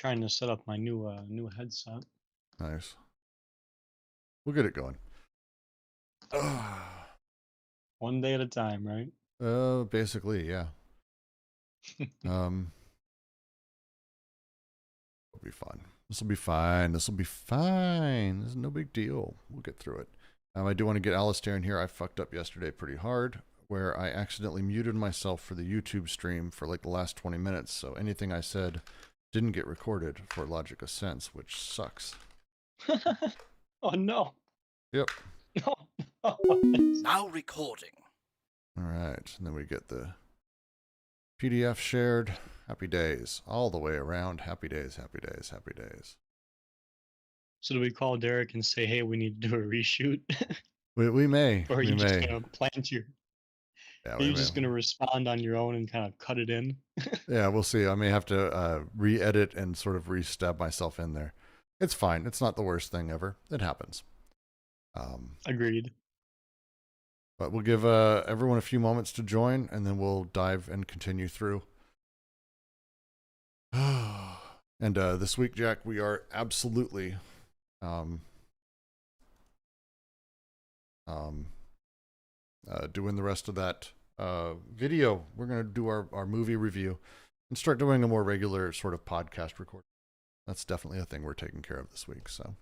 trying to set up my new headset. Nice. We'll get it going. One day at a time, right? Basically, yeah. It'll be fun. This will be fine. This will be fine. This is no big deal. We'll get through it. I do want to get Alistair in here. I fucked up yesterday pretty hard, where I accidentally muted myself for the YouTube stream for like the last 20 minutes. So anything I said didn't get recorded for Logic of Sense, which sucks. Oh no. Yep. No. Now recording. All right. And then we get the PDF shared. Happy days. All the way around. Happy days, happy days, happy days. So do we call Derek and say, hey, we need to do a reshoot? We may. Or are we you just may. going to plant your... Yeah, Are you just going to respond on your own and kind of cut it in? Yeah, we'll see. I may have to re-edit and sort of re-stab myself in there. It's fine. It's not the worst thing ever. It happens. Agreed. But we'll give everyone a few moments to join, and then we'll dive and continue through. And this week, Jack, we are absolutely doing the rest of that video. We're going to do our movie review and start doing a more regular sort of podcast recording. That's definitely a thing we're taking care of this week. So,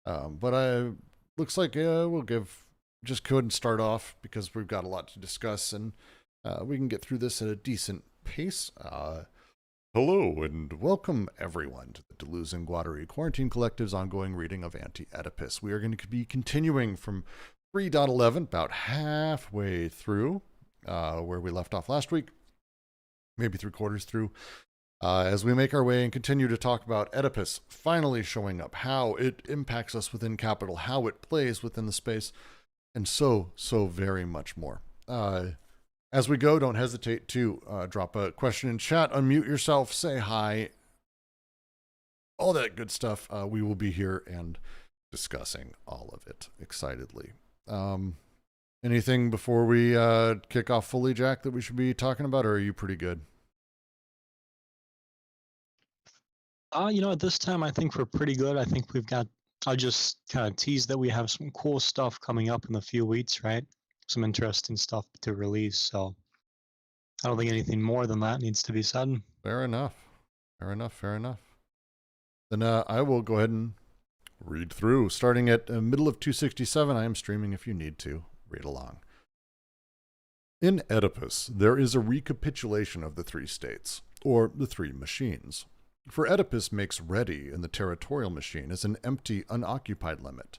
but looks like we'll just go ahead and start off because we've got a lot to discuss, and we can get through this at a decent pace. Hello and welcome everyone to the Deleuze and Guattaris Quarantine Collective's ongoing reading of Anti-Oedipus. We are going to be continuing from 3.11, about halfway through where we left off last week, maybe 3/4 through, as we make our way and continue to talk about Oedipus finally showing up, how it impacts us within Capital, how it plays within the space, and so very much more. As we go, don't hesitate to drop a question in chat, unmute yourself, say hi, all that good stuff. We will be here and discussing all of it excitedly. Anything before we kick off fully, Jack, that we should be talking about, or are you pretty good? At this time, I think we're pretty good. I think I'll just kind of tease that we have some cool stuff coming up in a few weeks, right? Some interesting stuff to release. So I don't think anything more than that needs to be said. Fair enough. Fair enough. Fair enough. Then I will go ahead and read through. Starting at middle of 267, I am streaming if you need to. Read along. In Oedipus, there is a recapitulation of the three states, or the three machines. For Oedipus makes ready in the territorial machine as an empty, unoccupied limit.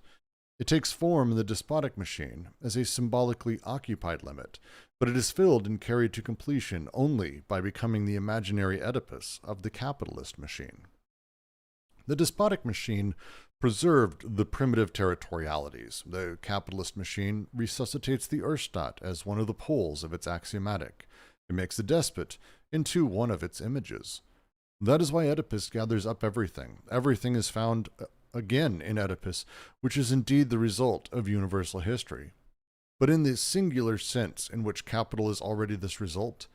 It takes form in the despotic machine as a symbolically occupied limit, but it is filled and carried to completion only by becoming the imaginary Oedipus of the capitalist machine. The despotic machine preserved the primitive territorialities. The capitalist machine resuscitates the Urstadt as one of the poles of its axiomatic. It makes the despot into one of its images. That is why Oedipus gathers up everything. Everything is found again in Oedipus, which is indeed the result of universal history. But in the singular sense in which capital is already this result,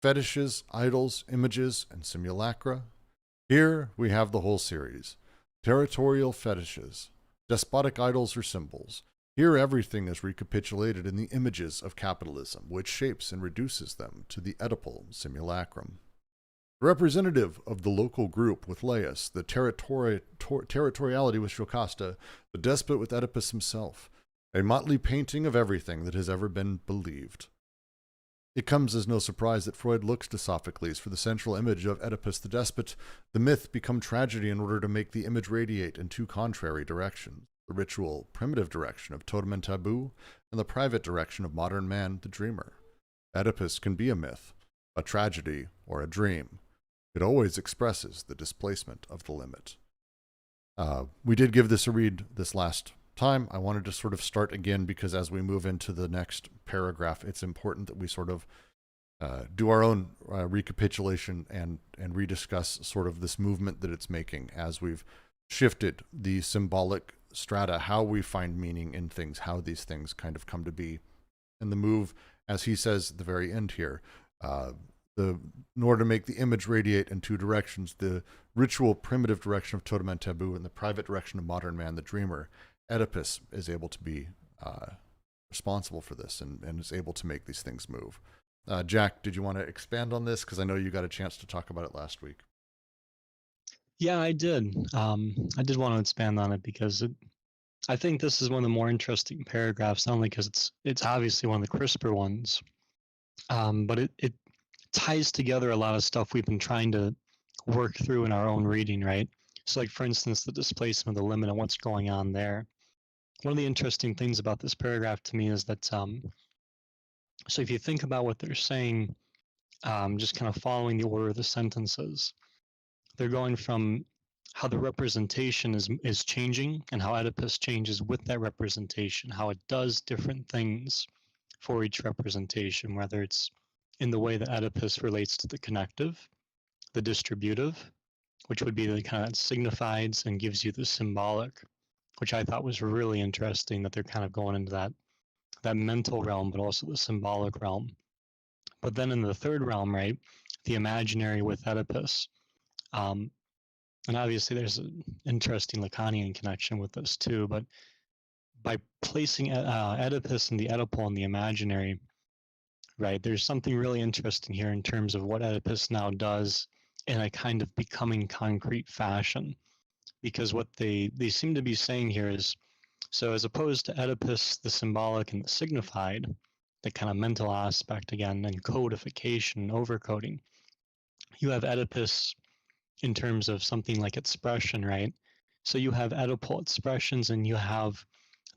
fetishes, idols, images, and simulacra, here we have the whole series. Territorial fetishes, despotic idols or symbols. Here everything is recapitulated in the images of capitalism, which shapes and reduces them to the Oedipal simulacrum. Representative of the local group with Laius, the territoriality with Jocasta, the despot with Oedipus himself, a motley painting of everything that has ever been believed. It comes as no surprise that Freud looks to Sophocles for the central image of Oedipus the despot, the myth become tragedy in order to make the image radiate in two contrary directions, the ritual, primitive direction of totem and taboo, and the private direction of modern man, the dreamer. Oedipus can be a myth, a tragedy, or a dream. It always expresses the displacement of the limit. We did give this a read this last time. I wanted to sort of start again because as we move into the next paragraph, it's important that we sort of do our own recapitulation and rediscuss sort of this movement that it's making as we've shifted the symbolic strata, how we find meaning in things, how these things kind of come to be. And the move, as he says at the very end here, in order to make the image radiate in two directions, the ritual primitive direction of totem and taboo and the private direction of modern man, the dreamer, Oedipus is able to be responsible for this and is able to make these things move. Jack, did you want to expand on this? Because I know you got a chance to talk about it last week. Yeah, I did. I did want to expand on it because I think this is one of the more interesting paragraphs, not only because it's obviously one of the crisper ones, but it ties together a lot of stuff we've been trying to work through in our own reading, right? So like, for instance, the displacement of the limit and what's going on there. One of the interesting things about this paragraph to me is that, so if you think about what they're saying, just kind of following the order of the sentences, they're going from how the representation is changing and how Oedipus changes with that representation, how it does different things for each representation, whether it's in the way that Oedipus relates to the connective, the distributive, which would be the kind of signifies and gives you the symbolic, which I thought was really interesting that they're kind of going into that mental realm, but also the symbolic realm. But then in the third realm, right, the imaginary with Oedipus, and obviously there's an interesting Lacanian connection with this too, but by placing Oedipus and the Oedipal and the imaginary, right, there's something really interesting here in terms of what Oedipus now does in a kind of becoming concrete fashion. Because what they seem to be saying here is, so as opposed to Oedipus, the symbolic and the signified, the kind of mental aspect again, and codification and overcoding, you have Oedipus in terms of something like expression, right? So you have Oedipal expressions and you have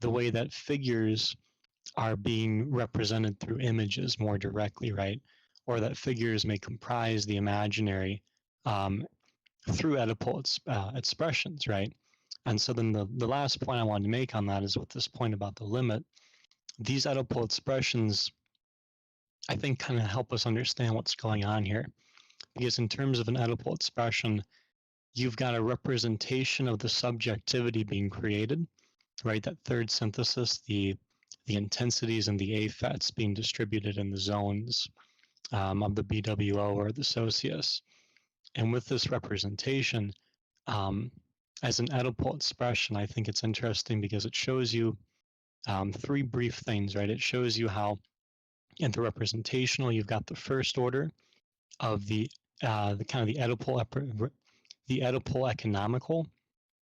the way that figures are being represented through images more directly, right? Or that figures may comprise the imaginary through Oedipal expressions, right? And so then the last point I wanted to make on that is with this point about the limit. These Oedipal expressions, I think, kind of help us understand what's going on here. Because in terms of an Oedipal expression, you've got a representation of the subjectivity being created, right? That third synthesis, the intensities and the affects being distributed in the zones of the BWO or the socius. And with this representation, as an Oedipal expression, I think it's interesting because it shows you three brief things, right? It shows you how in the representational, you've got the first order of the kind of the Oedipal economical,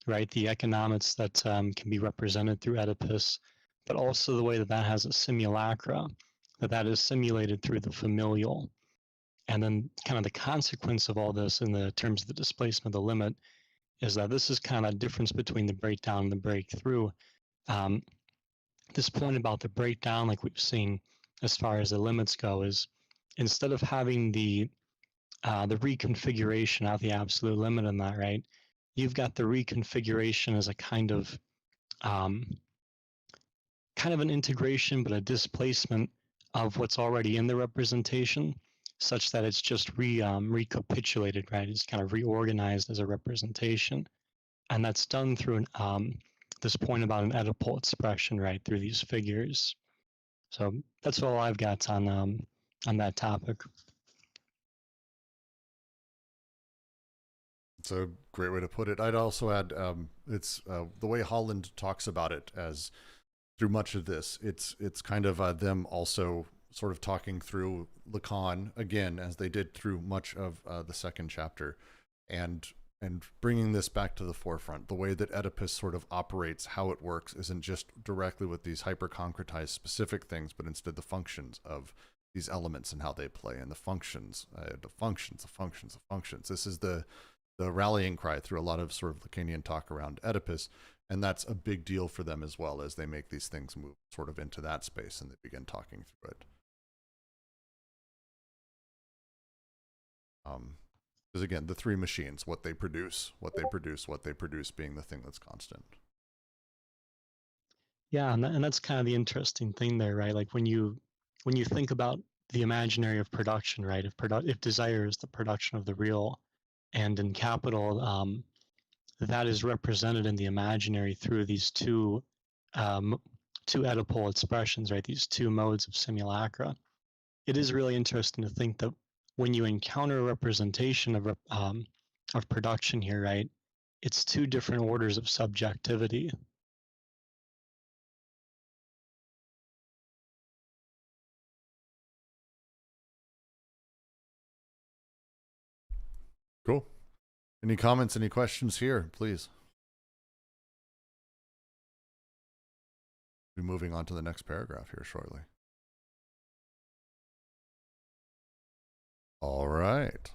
right? The economics that can be represented through Oedipus, but also the way that that has a simulacra, that is simulated through the familial. And then kind of the consequence of all this in the terms of the displacement of the limit is that this is kind of a difference between the breakdown and the breakthrough. This point about the breakdown, like we've seen as far as the limits go, is instead of having the reconfiguration of the absolute limit in that, right? You've got the reconfiguration as a kind of an integration, but a displacement of what's already in the representation, such that it's just recapitulated, right? It's kind of reorganized as a representation. And that's done through this point about an Oedipal expression, right, through these figures. So that's all I've got on that topic. It's a great way to put it. I'd also add, it's the way Holland talks about it as through much of this, it's kind of them also sort of talking through Lacan again, as they did through much of the second chapter, and bringing this back to the forefront. The way that Oedipus sort of operates, how it works, isn't just directly with these hyper-concretized specific things, but instead the functions of these elements and how they play, and the functions. This is the rallying cry through a lot of sort of Lacanian talk around Oedipus, and that's a big deal for them as well, as they make these things move sort of into that space and they begin talking through it. Because again, the three machines, what they produce being the thing that's constant. Yeah, and that's kind of the interesting thing there, right? Like when you think about the imaginary of production, right? If desire is the production of the real, and in capital, that is represented in the imaginary through these two Oedipal expressions, right? These two modes of simulacra. It is really interesting to think that when you encounter a representation of production here, right, it's two different orders of subjectivity. Cool. Any comments, any questions here, please? Be moving on to the next paragraph here shortly. All right.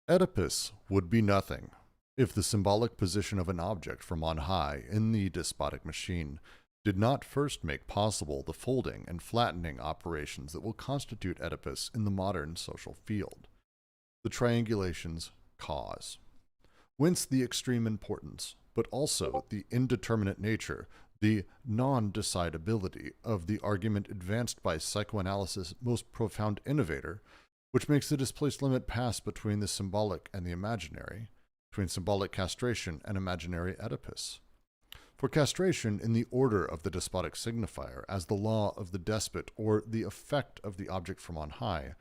Oedipus would be nothing if the symbolic position of an object from on high in the despotic machine did not first make possible the folding and flattening operations that will constitute Oedipus in the modern social field. The triangulation's cause. Whence the extreme importance, but also the indeterminate nature, the non-decidability of the argument advanced by psychoanalysis' most profound innovator, which makes the displaced limit pass between the symbolic and the imaginary, between symbolic castration and imaginary Oedipus. For castration, in the order of the despotic signifier, as the law of the despot or the effect of the object from on high,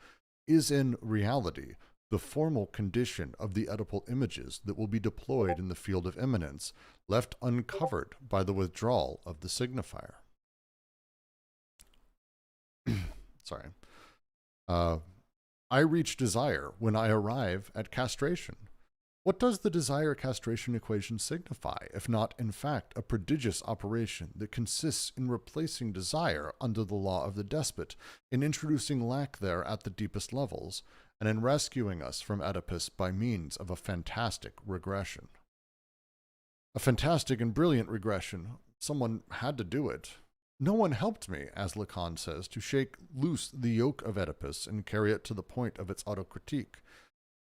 is in reality the formal condition of the Oedipal images that will be deployed in the field of immanence, left uncovered by the withdrawal of the signifier. Sorry. I reach desire when I arrive at castration. What does the desire-castration equation signify, if not, in fact, a prodigious operation that consists in replacing desire under the law of the despot, in introducing lack there at the deepest levels, and in rescuing us from Oedipus by means of a fantastic regression? A fantastic and brilliant regression. Someone had to do it. No one helped me, as Lacan says, to shake loose the yoke of Oedipus and carry it to the point of its autocritique.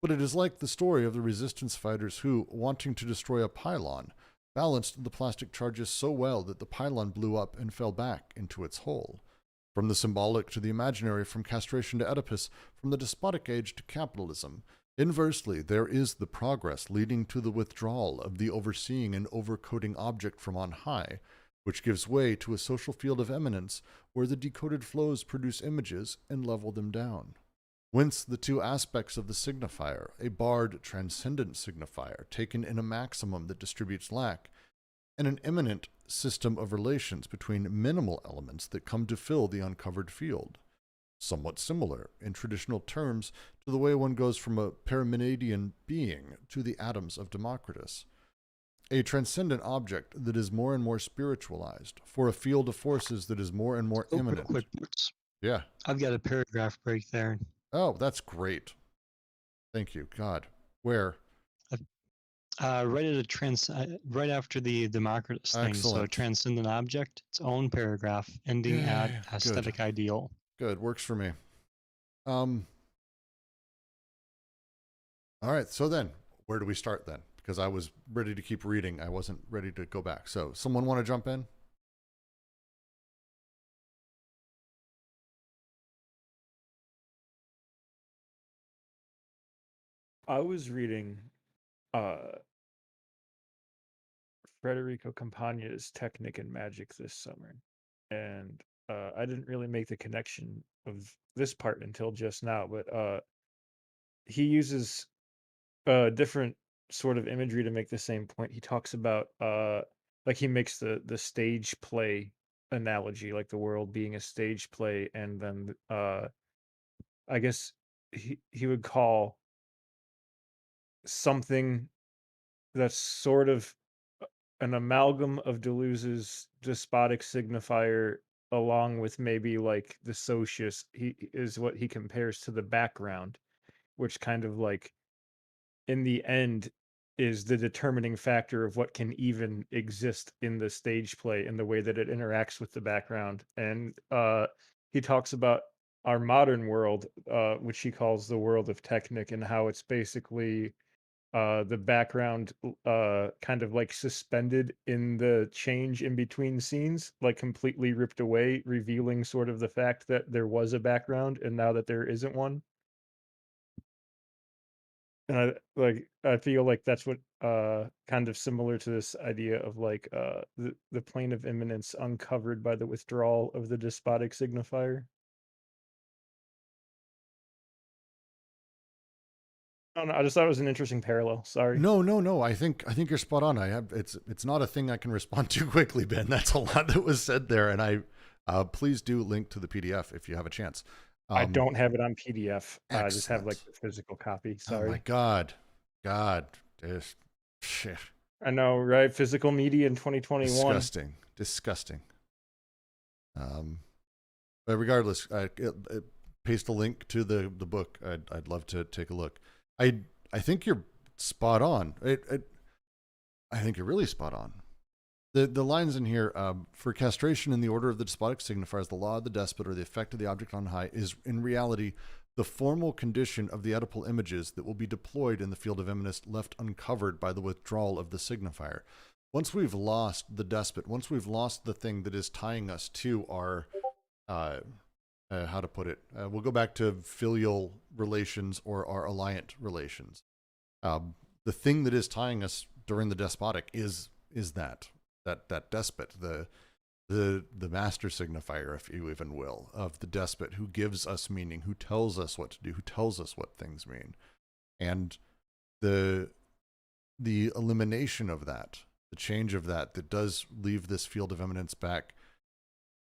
But it is like the story of the resistance fighters who, wanting to destroy a pylon, balanced the plastic charges so well that the pylon blew up and fell back into its hole. From the symbolic to the imaginary, from castration to Oedipus, from the despotic age to capitalism, inversely there is the progress leading to the withdrawal of the overseeing and overcoding object from on high, which gives way to a social field of eminence where the decoded flows produce images and level them down. Whence the two aspects of the signifier, a barred transcendent signifier taken in a maximum that distributes lack, and an immanent system of relations between minimal elements that come to fill the uncovered field. Somewhat similar, in traditional terms, to the way one goes from a Parmenidean being to the atoms of Democritus. A transcendent object that is more and more spiritualized, for a field of forces that is more and more immanent. Quick, yeah. I've got a paragraph break there. Oh, that's great. Thank you. God. Where? Right after the Democritus thing. So transcendent object, its own paragraph, ending at aesthetic ideal. Good. Works for me. All right. So then, where do we start then? Because I was ready to keep reading. I wasn't ready to go back. So someone want to jump in? I was reading Federico Campagna's Technic and Magic this summer, and I didn't really make the connection of this part until just now, but he uses different sort of imagery to make the same point. He talks about like he makes the stage play analogy, like the world being a stage play, and then I guess he would call something that's sort of an amalgam of Deleuze's despotic signifier along with maybe like the socius is what he compares to the background, which kind of like in the end is the determining factor of what can even exist in the stage play and the way that it interacts with the background. And he talks about our modern world, which he calls the world of Technic, and how it's basically the background kind of like suspended in the change in between scenes, like completely ripped away, revealing sort of the fact that there was a background and now that there isn't one. And I feel like that's what kind of similar to this idea of like the plane of immanence uncovered by the withdrawal of the despotic signifier. Oh, no, I just thought it was an interesting parallel. Sorry. No. I think you're spot on. It's not a thing I can respond to quickly, Ben. That's a lot that was said there, and please do link to the PDF if you have a chance. I don't have it on PDF. I just have like excellent. the physical copy. Oh my Sorry. God, shit. I know, right? Physical media in 2021. Disgusting. But regardless, paste a link to the book. I'd love to take a look. I think you're spot on. I think you're really spot on. The lines in here, for castration in the order of the despotic signifiers, the law of the despot or the effect of the object on high is in reality the formal condition of the Oedipal images that will be deployed in the field of immanence left uncovered by the withdrawal of the signifier. Once we've lost the despot, once we've lost the thing that is tying us to our, how to put it, we'll go back to filial relations or our alliant relations. The thing that is tying us during the despotic is that despot, the master signifier, if you even will, of the despot who gives us meaning, who tells us what to do, who tells us what things mean. And the elimination of that, the change of that does leave this field of eminence back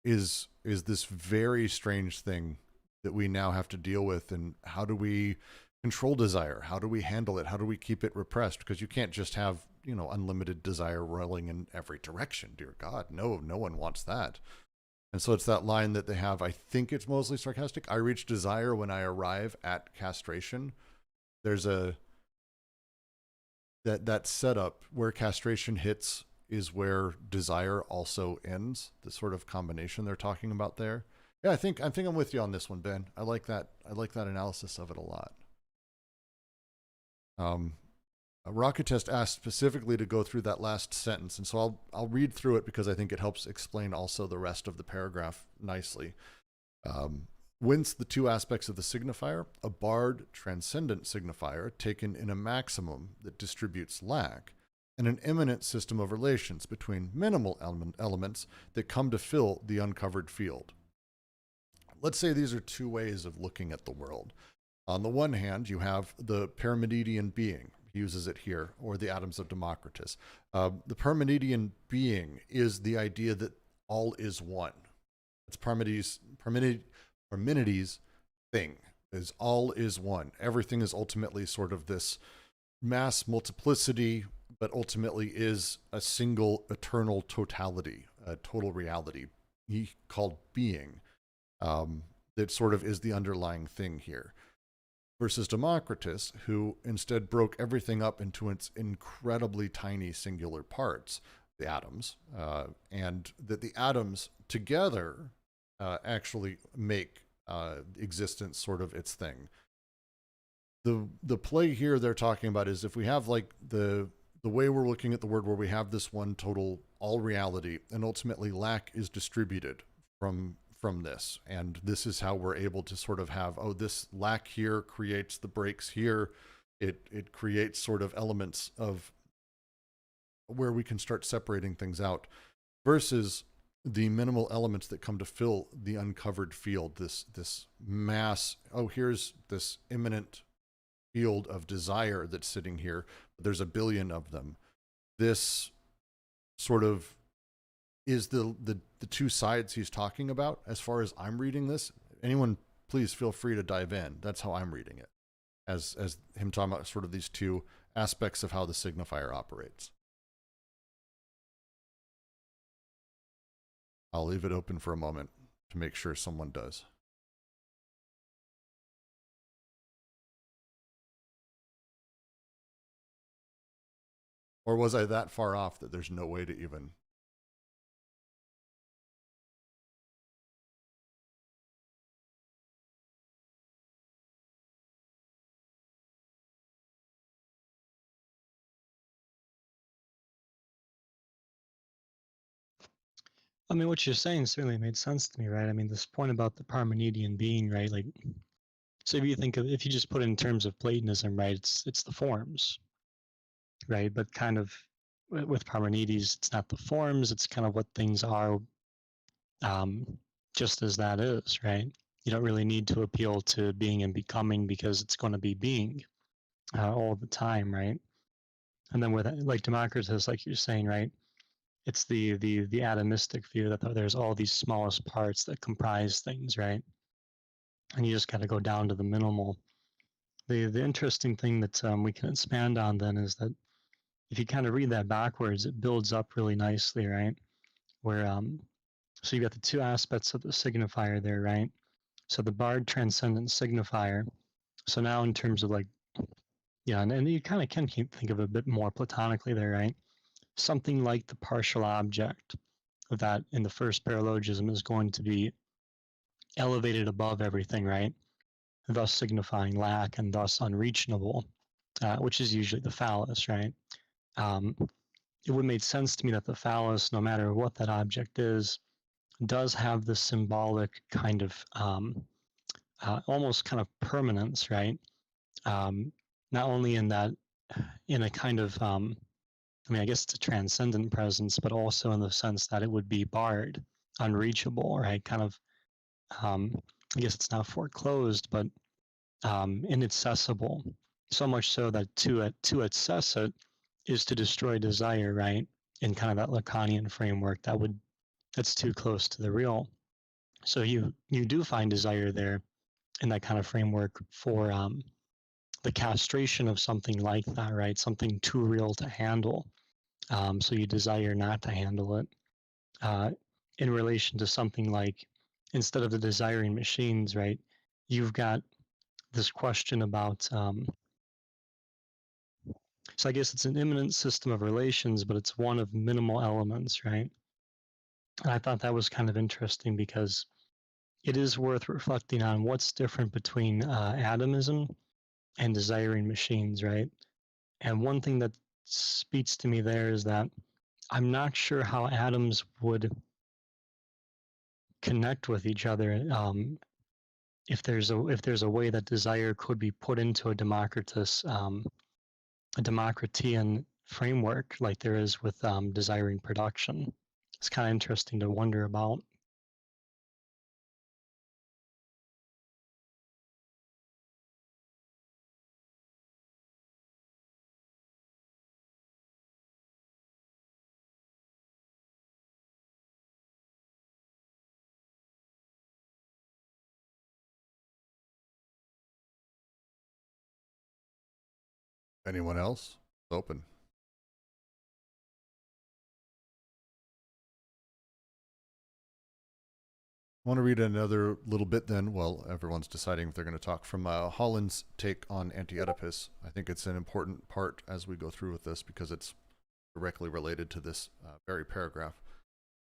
is this very strange thing that we now have to deal with. And how do we control desire? How do we handle it? How do we keep it repressed? Because you can't just have, unlimited desire rolling in every direction. Dear God, no one wants that. And so it's that line that they have. I think it's mostly sarcastic. I reach desire when I arrive at castration. There's that setup where castration hits is where desire also ends. The sort of combination they're talking about there. Yeah, I think I'm with you on this one, Ben. I like that analysis of it a lot. Rocket Test asked specifically to go through that last sentence, and so I'll read through it because I think it helps explain also the rest of the paragraph nicely. Whence the two aspects of the signifier, a barred transcendent signifier taken in a maximum that distributes lack, and an immanent system of relations between minimal elements that come to fill the uncovered field. Let's say these are two ways of looking at the world. On the one hand, you have the Parmenidean being, he uses it here, or the atoms of Democritus. The Parmenidean being is the idea that all is one. It's Parmenides' thing, is all is one. Everything is ultimately sort of this mass multiplicity, but ultimately is a single eternal totality, a total reality, he called being, that sort of is the underlying thing here. Versus Democritus, who instead broke everything up into its incredibly tiny singular parts, the atoms, and that the atoms together actually make existence sort of its thing. The play here they're talking about is if we have like the way we're looking at the word where we have this one total all reality, and ultimately lack is distributed from this, and this is how we're able to sort of have, this lack here creates the breaks here, it creates sort of elements of where we can start separating things out, versus the minimal elements that come to fill the uncovered field, this mass, here's this immanent field of desire that's sitting here, but there's a billion of them. This sort of is the two sides he's talking about as far as I'm reading this. Anyone, please feel free to dive in. That's how I'm reading it, as him talking about sort of these two aspects of how the signifier operates. I'll leave it open for a moment to make sure someone does. Or was I that far off that there's no way to even... I mean, what you're saying certainly made sense to me, right? I mean, this point about the Parmenidean being, right? Like, so if you just put it in terms of Platonism, right? It's the forms, right? But kind of with Parmenides, it's not the forms; it's kind of what things are, just as that is, right? You don't really need to appeal to being and becoming because it's going to be being. all the time, right? And then with like Democritus, like you're saying, right? It's the atomistic view that there's all these smallest parts that comprise things, right? And you just got to go down to the minimal. The interesting thing that we can expand on then is that if you kind of read that backwards, it builds up really nicely, right? Where so you got the two aspects of the signifier there, right? So the barred transcendent signifier. So now in terms of like, yeah, and you kind of can think of it a bit more platonically there, right? Something like the partial object that in the first paralogism is going to be elevated above everything, right? Thus signifying lack and thus unreachable, which is usually the phallus, right? It would make sense to me that the phallus, no matter what that object is, does have the symbolic kind of almost kind of permanence, right? Not only in that, in a kind of, I mean, I guess it's a transcendent presence, but also in the sense that it would be barred, unreachable, right? Kind of, I guess it's not foreclosed, but inaccessible. So much so that to access it is to destroy desire, right? In kind of that Lacanian framework, that's too close to the real. So you do find desire there in that kind of framework for the castration of something like that, right? Something too real to handle. So you desire not to handle it. In relation to something like, instead of the desiring machines, right? You've got this question about, so I guess it's an immanent system of relations, but it's one of minimal elements, right? And I thought that was kind of interesting because it is worth reflecting on what's different between atomism and desiring machines, right? And one thing that speaks to me there is that I'm not sure how atoms would connect with each other if there's a way that desire could be put into a Democritian framework like there is with desiring production. It's kind of interesting to wonder about. Anyone else? It's open. I want to read another little bit then while everyone's deciding if they're going to talk from Holland's take on Anti-Oedipus. I think it's an important part as we go through with this because it's directly related to this very paragraph.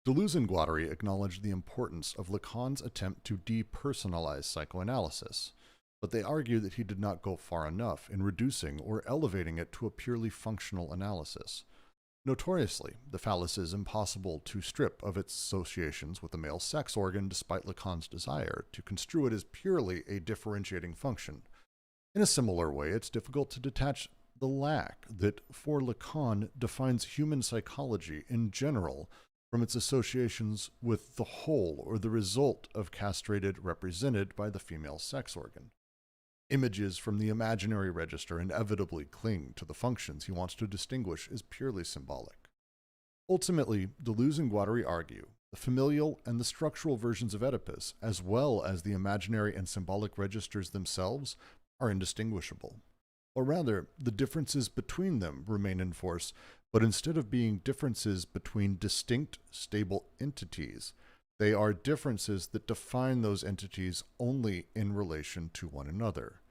Deleuze and Guattari acknowledge the importance of Lacan's attempt to depersonalize psychoanalysis, but they argue that he did not go far enough in reducing or elevating it to a purely functional analysis. Notoriously, the phallus is impossible to strip of its associations with the male sex organ despite Lacan's desire to construe it as purely a differentiating function. In a similar way, it's difficult to detach the lack that, for Lacan, defines human psychology in general from its associations with the whole or the result of castrated represented by the female sex organ. Images from the imaginary register inevitably cling to the functions he wants to distinguish as purely symbolic. Ultimately, Deleuze and Guattari argue the familial and the structural versions of Oedipus, as well as the imaginary and symbolic registers themselves, are indistinguishable. Or rather, the differences between them remain in force, but instead of being differences between distinct, stable entities, they are differences that define those entities only in relation to one another.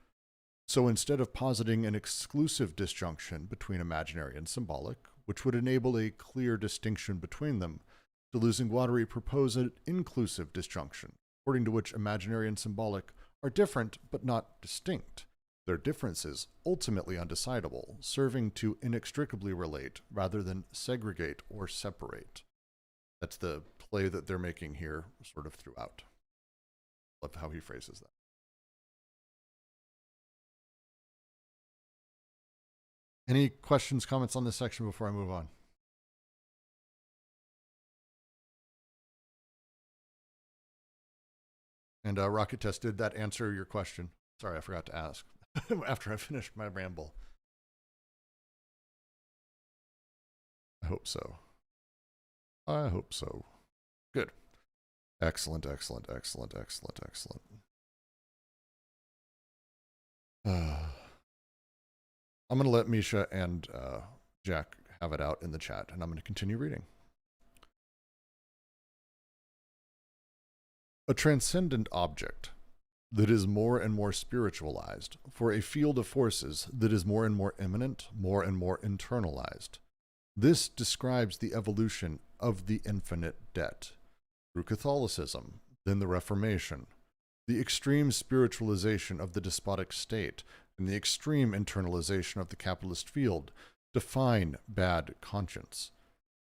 So instead of positing an exclusive disjunction between imaginary and symbolic, which would enable a clear distinction between them, Deleuze and Guattari propose an inclusive disjunction, according to which imaginary and symbolic are different but not distinct. Their differences ultimately undecidable, serving to inextricably relate rather than segregate or separate. That's the play that they're making here sort of throughout. Love how he phrases that. Any questions, comments on this section before I move on? And Rocket Test, did that answer your question? Sorry, I forgot to ask. after I finish my ramble. I hope so. I hope so. Good. Excellent, excellent, excellent, excellent, excellent. I'm going to let Misha and Jack have it out in the chat, and I'm going to continue reading. A transcendent object that is more and more spiritualized, for a field of forces that is more and more immanent, more and more internalized. This describes the evolution of the infinite debt through Catholicism, then the Reformation, the extreme spiritualization of the despotic state, and the extreme internalization of the capitalist field define bad conscience.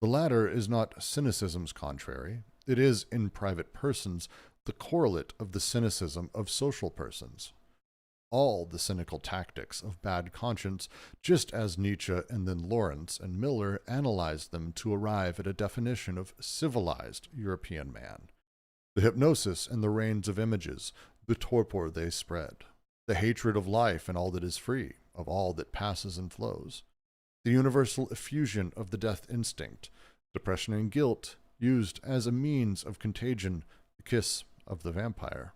The latter is not cynicism's contrary. It is, in private persons, the correlate of the cynicism of social persons. All the cynical tactics of bad conscience, just as Nietzsche and then Lawrence and Miller analyzed them to arrive at a definition of civilized European man. The hypnosis and the reins of images, the torpor they spread, the hatred of life and all that is free, of all that passes and flows, the universal effusion of the death instinct, depression and guilt used as a means of contagion, the kiss of the vampire.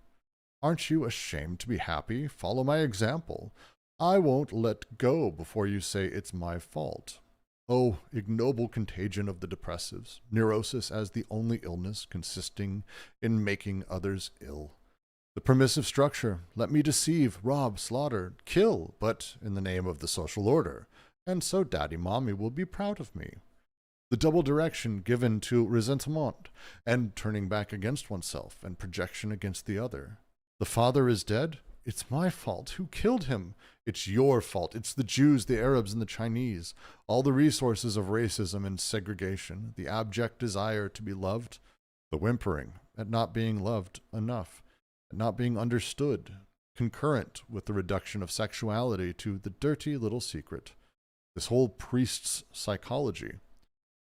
Aren't you ashamed to be happy? Follow my example. I won't let go before you say it's my fault. Oh, ignoble contagion of the depressives, neurosis as the only illness consisting in making others ill. The permissive structure, let me deceive, rob, slaughter, kill, but in the name of the social order, and so daddy mommy will be proud of me. The double direction given to resentment, and turning back against oneself, and projection against the other. The father is dead? It's my fault. Who killed him? It's your fault. It's the Jews, the Arabs, and the Chinese. All the resources of racism and segregation, the abject desire to be loved, the whimpering at not being loved enough, at not being understood, concurrent with the reduction of sexuality to the dirty little secret. This whole priest's psychology.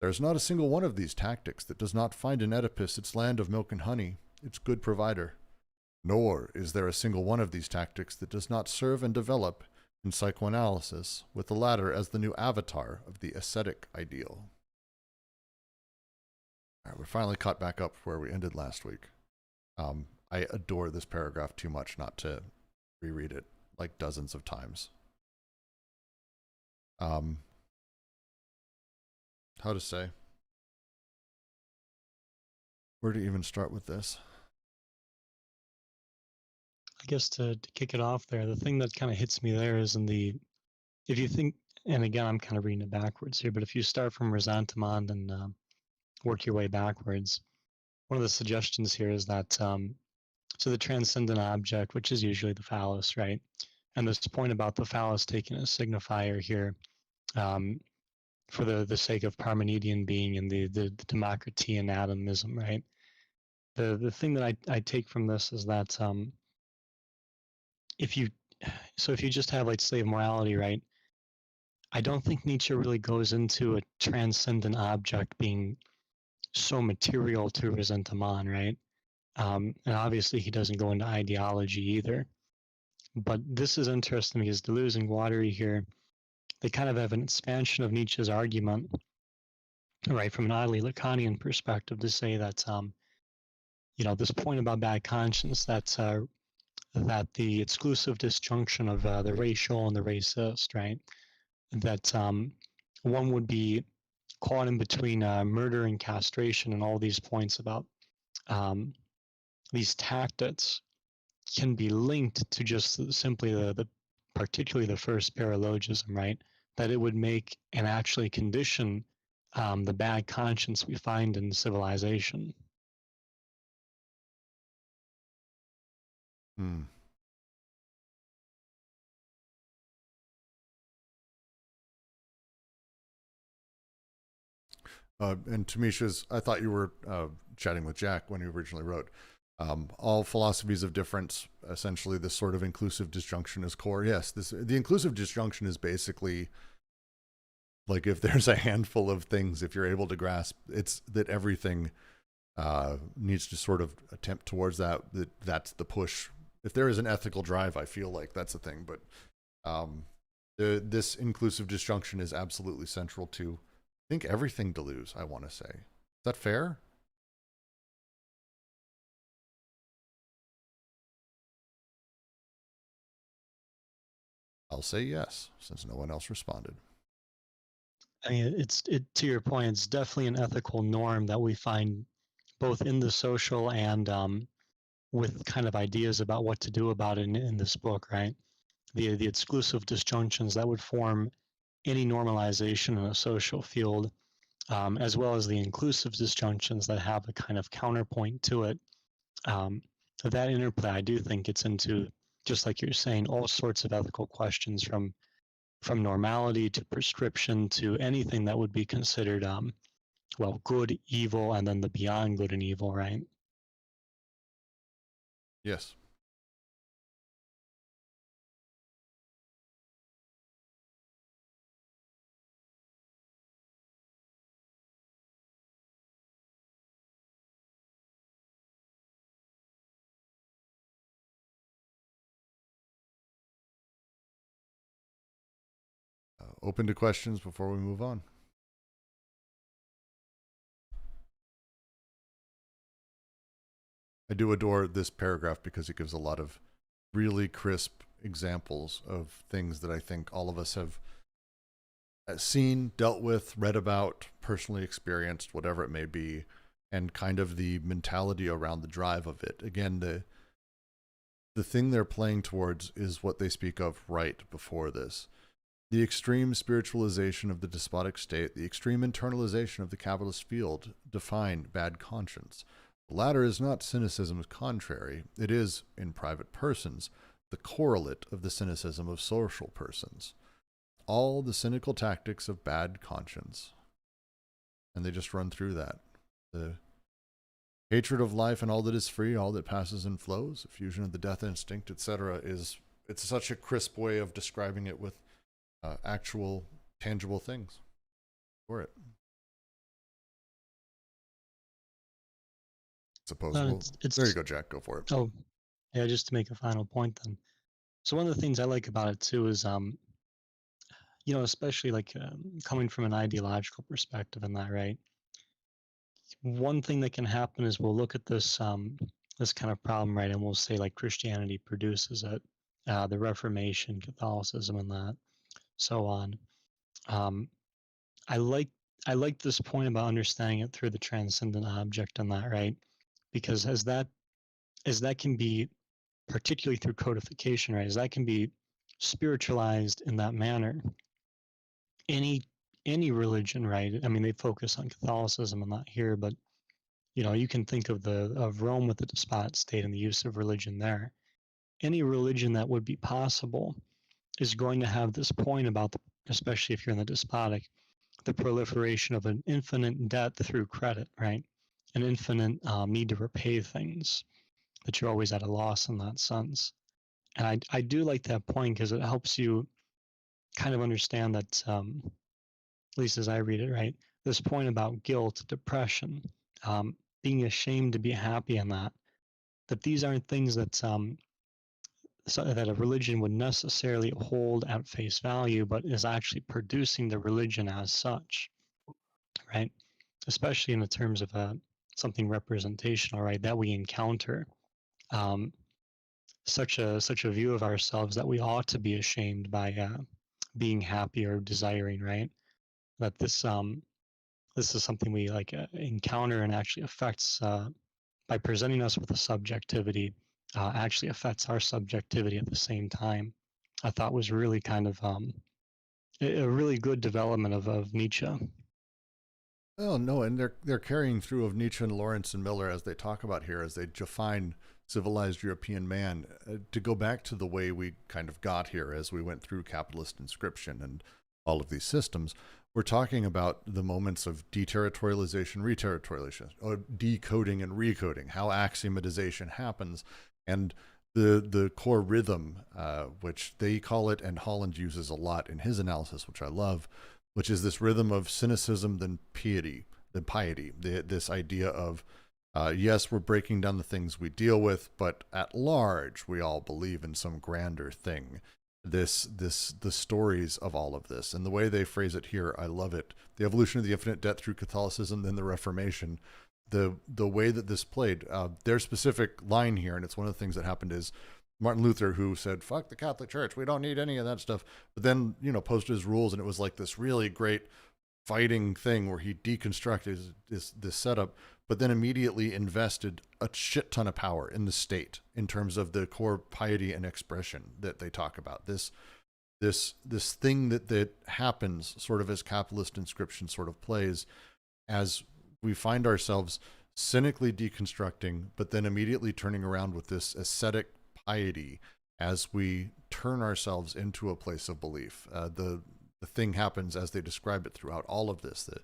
There is not a single one of these tactics that does not find in Oedipus its land of milk and honey, its good provider. Nor is there a single one of these tactics that does not serve and develop in psychoanalysis, with the latter as the new avatar of the ascetic ideal. All right, we're finally caught back up where we ended last week. I adore this paragraph too much not to reread it like dozens of times. How to say? Where to even start with this? I guess to kick it off there, the thing that kind of hits me there is if you think, and again, I'm kind of reading it backwards here, but if you start from resentment and work your way backwards, one of the suggestions here is that, so the transcendent object, which is usually the phallus, right? And this point about the phallus taking a signifier here, for the sake of Parmenidean being and the democracy and atomism, right? The thing that I take from this is that if you just have like slave morality, right? I don't think Nietzsche really goes into a transcendent object being so material to resentment, right? And obviously he doesn't go into ideology either. But this is interesting because Deleuze and Guattari here, they kind of have an expansion of Nietzsche's argument, right, from an oddly Lacanian perspective to say that, this point about bad conscience, that the exclusive disjunction of the racial and the racist, right, that one would be caught in between murder and castration, and all these points about these tactics can be linked to just simply the particularly the first paralogism, right? That it would make and actually condition the bad conscience we find in civilization. And Tamisha's, I thought you were chatting with Jack when you originally wrote. All philosophies of difference, essentially this sort of inclusive disjunction is core. Yes, the inclusive disjunction is basically like if there's a handful of things, if you're able to grasp, it's that everything needs to sort of attempt towards that's the push if there is an ethical drive, I feel like that's a thing. But this inclusive disjunction is absolutely central to, I think, everything Deleuze, I want to say. Is that fair? I'll say yes, since no one else responded. I mean, to your point, it's definitely an ethical norm that we find both in the social and with kind of ideas about what to do about it in this book, right? The exclusive disjunctions that would form any normalization in a social field, as well as the inclusive disjunctions that have a kind of counterpoint to it. That interplay, I do think, gets into, just like you're saying, all sorts of ethical questions from normality to prescription to anything that would be considered, well, good, evil, and then the beyond good and evil, right? Yes. Open to questions before we move on. I do adore this paragraph because it gives a lot of really crisp examples of things that I think all of us have seen, dealt with, read about, personally experienced, whatever it may be, and kind of the mentality around the drive of it. Again, the thing they're playing towards is what they speak of right before this. The extreme spiritualization of the despotic state, the extreme internalization of the capitalist field define bad conscience. The latter is not cynicism's contrary. It is, in private persons, the correlate of the cynicism of social persons. All the cynical tactics of bad conscience. And they just run through that. The hatred of life and all that is free, all that passes and flows, the fusion of the death instinct, etc. It's such a crisp way of describing it with actual, tangible things for it. Suppose there you go, Jack. Go for it. Oh, yeah. Just to make a final point, then. So one of the things I like about it too is, you know, especially like coming from an ideological perspective in that, right? One thing that can happen is we'll look at this this kind of problem, right, and we'll say like Christianity produces it, the Reformation, Catholicism, and that, so on. I like this point about understanding it through the transcendent object and that, right? Because as that can be, particularly through codification, right, as that can be spiritualized in that manner, any religion, right? I mean, they focus on Catholicism and not here, but you know, you can think of Rome with the despotic state and the use of religion there. Any religion that would be possible is going to have this point about, especially if you're in the despotic, the proliferation of an infinite debt through credit, right? An infinite need to repay things, that you're always at a loss in that sense. And I do like that point because it helps you kind of understand that, at least as I read it, right, this point about guilt, depression, being ashamed to be happy in that these aren't things that that a religion would necessarily hold at face value, but is actually producing the religion as such, right? Especially in the terms of something representational, right, that we encounter. Such a view of ourselves that we ought to be ashamed by being happy or desiring, right? That this is something we like encounter and actually affects by presenting us with a subjectivity, actually affects our subjectivity at the same time. I thought was really kind of a really good development of Nietzsche. Oh no, and they're carrying through of Nietzsche and Lawrence and Miller as they talk about here, as they define civilized European man, to go back to the way we kind of got here as we went through capitalist inscription and all of these systems. We're talking about the moments of deterritorialization, reterritorialization, or decoding and recoding, how axiomatization happens, and the core rhythm, which they call it, and Holland uses a lot in his analysis, which I love, which is this rhythm of cynicism, then piety, this idea of Yes, we're breaking down the things we deal with, but at large, we all believe in some grander thing. The stories of all of this and the way they phrase it here, I love it. The evolution of the infinite debt through Catholicism, then the Reformation. The way that this played, their specific line here, and it's one of the things that happened, is Martin Luther, who said, "Fuck the Catholic Church, we don't need any of that stuff," but then posted his rules, and it was like this really great fighting thing where he deconstructed this setup, but then immediately invested a shit ton of power in the state in terms of the core piety and expression that they talk about. This thing that happens sort of as capitalist inscription sort of plays, as we find ourselves cynically deconstructing, but then immediately turning around with this ascetic piety as we turn ourselves into a place of belief. The thing happens as they describe it throughout all of this, that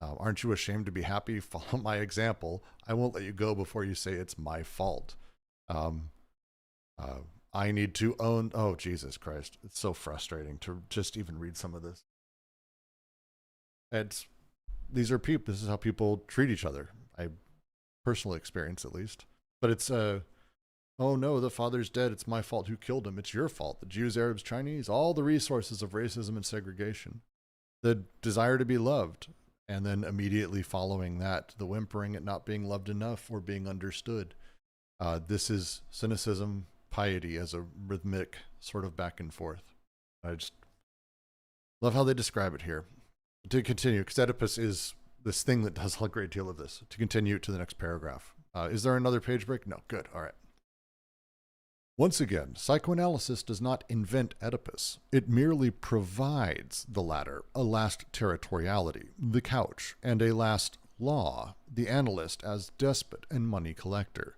aren't you ashamed to be happy? Follow my example. I won't let you go before you say it's my fault. I need to own... Oh, Jesus Christ. It's so frustrating to just even read some of this. These are people. This is how people treat each other. I personal experience, at least. But it's, oh no, the father's dead. It's my fault. Who killed him? It's your fault. The Jews, Arabs, Chinese, all the resources of racism and segregation. The desire to be loved. And then immediately following that, the whimpering at not being loved enough or being understood. This is cynicism, piety as a rhythmic sort of back and forth. I just love how they describe it here. To continue, because Oedipus is this thing that does a great deal of this. To continue to the next paragraph. Is there another page break? No. Good. All right. Once again, psychoanalysis does not invent Oedipus. It merely provides the latter a last territoriality, the couch, and a last law, the analyst as despot and money collector,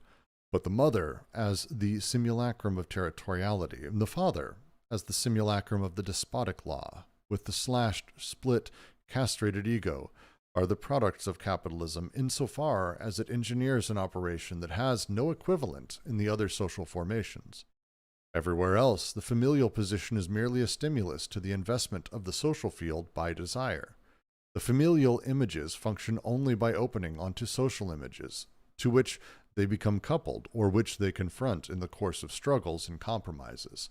but the mother as the simulacrum of territoriality, and the father as the simulacrum of the despotic law, with the slashed, split, castrated ego, are the products of capitalism insofar as it engineers an operation that has no equivalent in the other social formations. Everywhere else, the familial position is merely a stimulus to the investment of the social field by desire. The familial images function only by opening onto social images, to which they become coupled or which they confront in the course of struggles and compromises,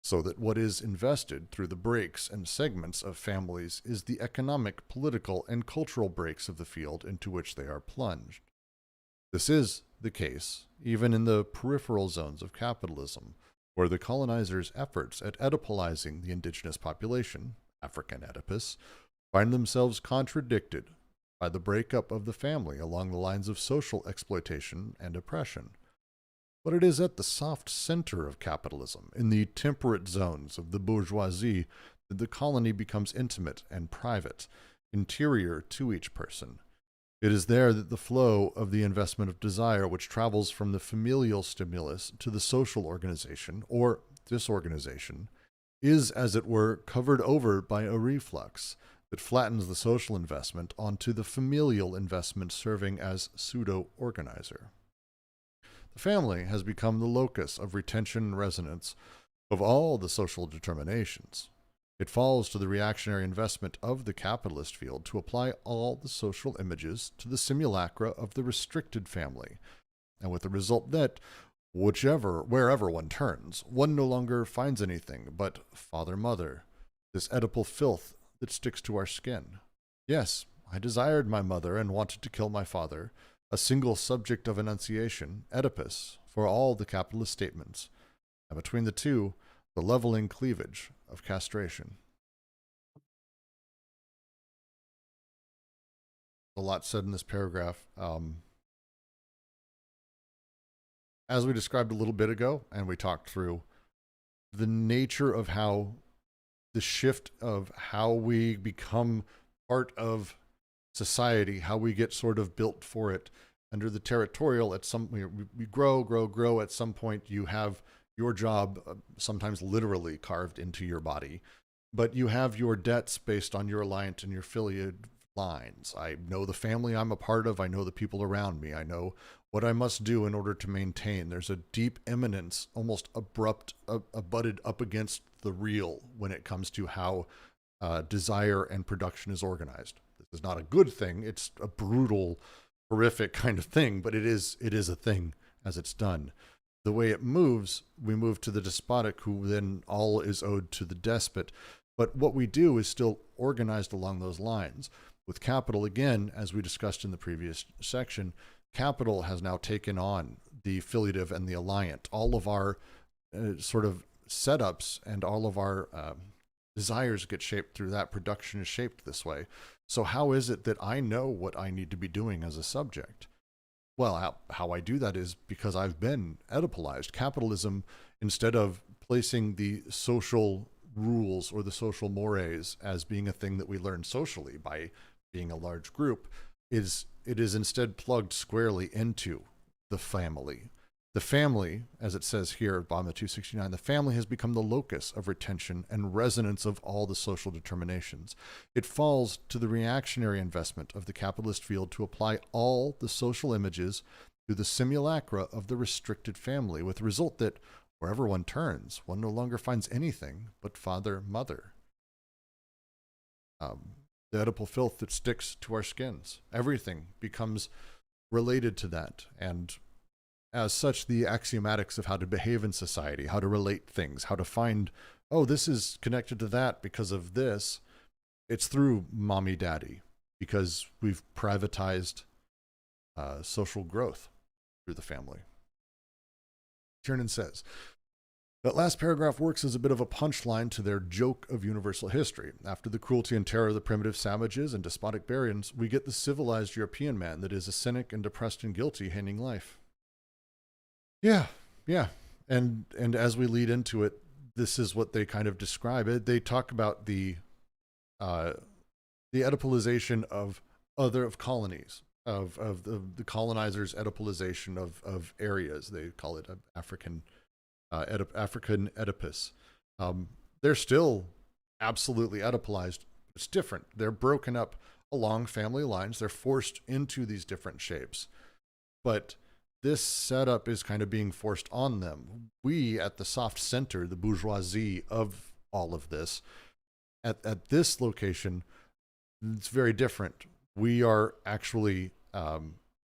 so that what is invested through the breaks and segments of families is the economic, political, and cultural breaks of the field into which they are plunged. This is the case even in the peripheral zones of capitalism, where the colonizers' efforts at Oedipalizing the indigenous population, African Oedipus, find themselves contradicted by the breakup of the family along the lines of social exploitation and oppression. But it is at the soft center of capitalism, in the temperate zones of the bourgeoisie, that the colony becomes intimate and private, interior to each person. It is there that the flow of the investment of desire, which travels from the familial stimulus to the social organization, or disorganization, is, as it were, covered over by a reflux that flattens the social investment onto the familial investment serving as pseudo-organizer. The family has become the locus of retention and resonance of all the social determinations. It falls to the reactionary investment of the capitalist field to apply all the social images to the simulacra of the restricted family, and with the result that, wherever one turns, one no longer finds anything but father-mother, this Oedipal filth that sticks to our skin. Yes, I desired my mother and wanted to kill my father, a single subject of enunciation, Oedipus, for all the capitalist statements, and between the two, the leveling cleavage of castration. A lot said in this paragraph. As we described a little bit ago, and we talked through, the nature of how the shift of how we become part of society, how we get sort of built for it. Under the territorial, at some we grow. At some point, you have your job, sometimes literally carved into your body, but you have your debts based on your alliance and your affiliate lines. I know the family I'm a part of. I know the people around me. I know what I must do in order to maintain. There's a deep immanence, almost abrupt, abutted up against the real when it comes to how desire and production is organized. This is not a good thing. It's a brutal horrific kind of thing, but it is a thing as it's done. The way it moves, we move to the despotic, who then all is owed to the despot. But what we do is still organized along those lines. With capital, again, as we discussed in the previous section, capital has now taken on the affiliative and the alliant. All of our sort of setups and all of our desires get shaped through that. Production is shaped this way. So how is it that I know what I need to be doing as a subject? Well, how I do that is because I've been Oedipalized. Capitalism, instead of placing the social rules or the social mores as being a thing that we learn socially by being a large group, it is instead plugged squarely into the family. The family, as it says here at bottom of 269, the family has become the locus of retention and resonance of all the social determinations. It falls to the reactionary investment of the capitalist field to apply all the social images to the simulacra of the restricted family, with the result that wherever one turns, one no longer finds anything but father, mother. The Oedipal filth that sticks to our skins. Everything becomes related to that, and as such, the axiomatics of how to behave in society, how to relate things, how to find, oh, this is connected to that because of this, it's through mommy, daddy, because we've privatized social growth through the family. Tiernan says, that last paragraph works as a bit of a punchline to their joke of universal history. After the cruelty and terror of the primitive savages and despotic barbarians, we get the civilized European man that is a cynic and depressed and guilty, hating life. Yeah. And as we lead into it, this is what they kind of describe it. They talk about the Oedipalization of colonies, of the colonizers' Oedipalization of areas. They call it African Oedipus. They're still absolutely Oedipalized. It's different. They're broken up along family lines. They're forced into these different shapes. But this setup is kind of being forced on them. We, at the soft center, the bourgeoisie of all of this, at this location, it's very different. We are actually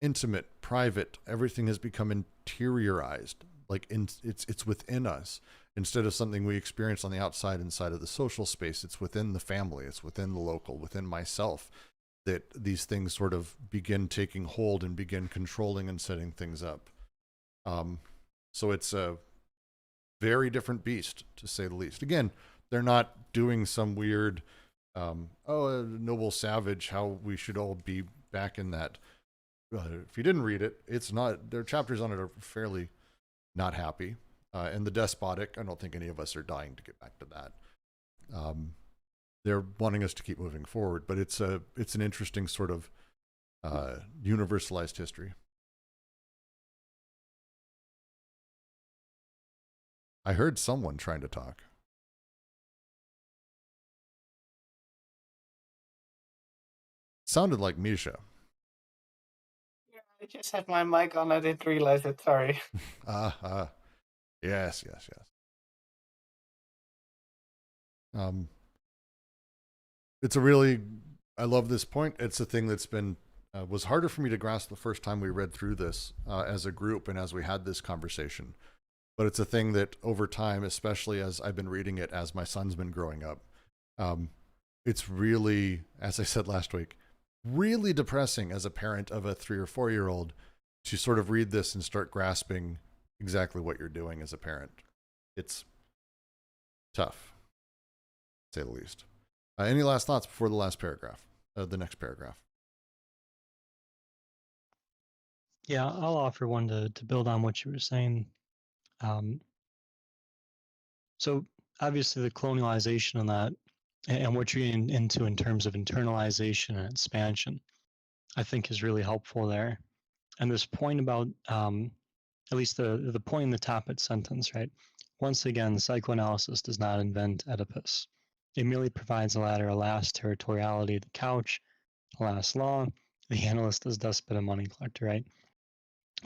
intimate, private. Everything has become interiorized. Like it's within us. Instead of something we experience on the outside, inside of the social space, it's within the family. It's within the local, within myself, that these things sort of begin taking hold and begin controlling and setting things up. So it's a very different beast, to say the least. Again, they're not doing some weird, a noble savage, how we should all be back in that. If you didn't read it, it's not, their chapters on it are fairly not happy. And the despotic, I don't think any of us are dying to get back to that. They're wanting us to keep moving forward, but it's an interesting sort of universalized history. I heard someone trying to talk. Sounded like Misha. Yeah, I just had my mic on. I didn't realize it. Sorry. Yes. It's a really, I love this point. It's a thing that's been, was harder for me to grasp the first time we read through this as a group and as we had this conversation. But it's a thing that over time, especially as I've been reading it as my son's been growing up, it's really, as I said last week, really depressing as a parent of a 3 or 4 year old to sort of read this and start grasping exactly what you're doing as a parent. It's tough, to say the least. Any last thoughts before the last paragraph, the next paragraph? Yeah, I'll offer one to build on what you were saying. So obviously the colonialization of that and what you're into in terms of internalization and expansion, I think is really helpful there. And this point about, at least the point in the top of sentence, right? Once again, psychoanalysis does not invent Oedipus. It merely provides a ladder, alas, territoriality, the couch, alas, law, the analyst is despot and money collector, right?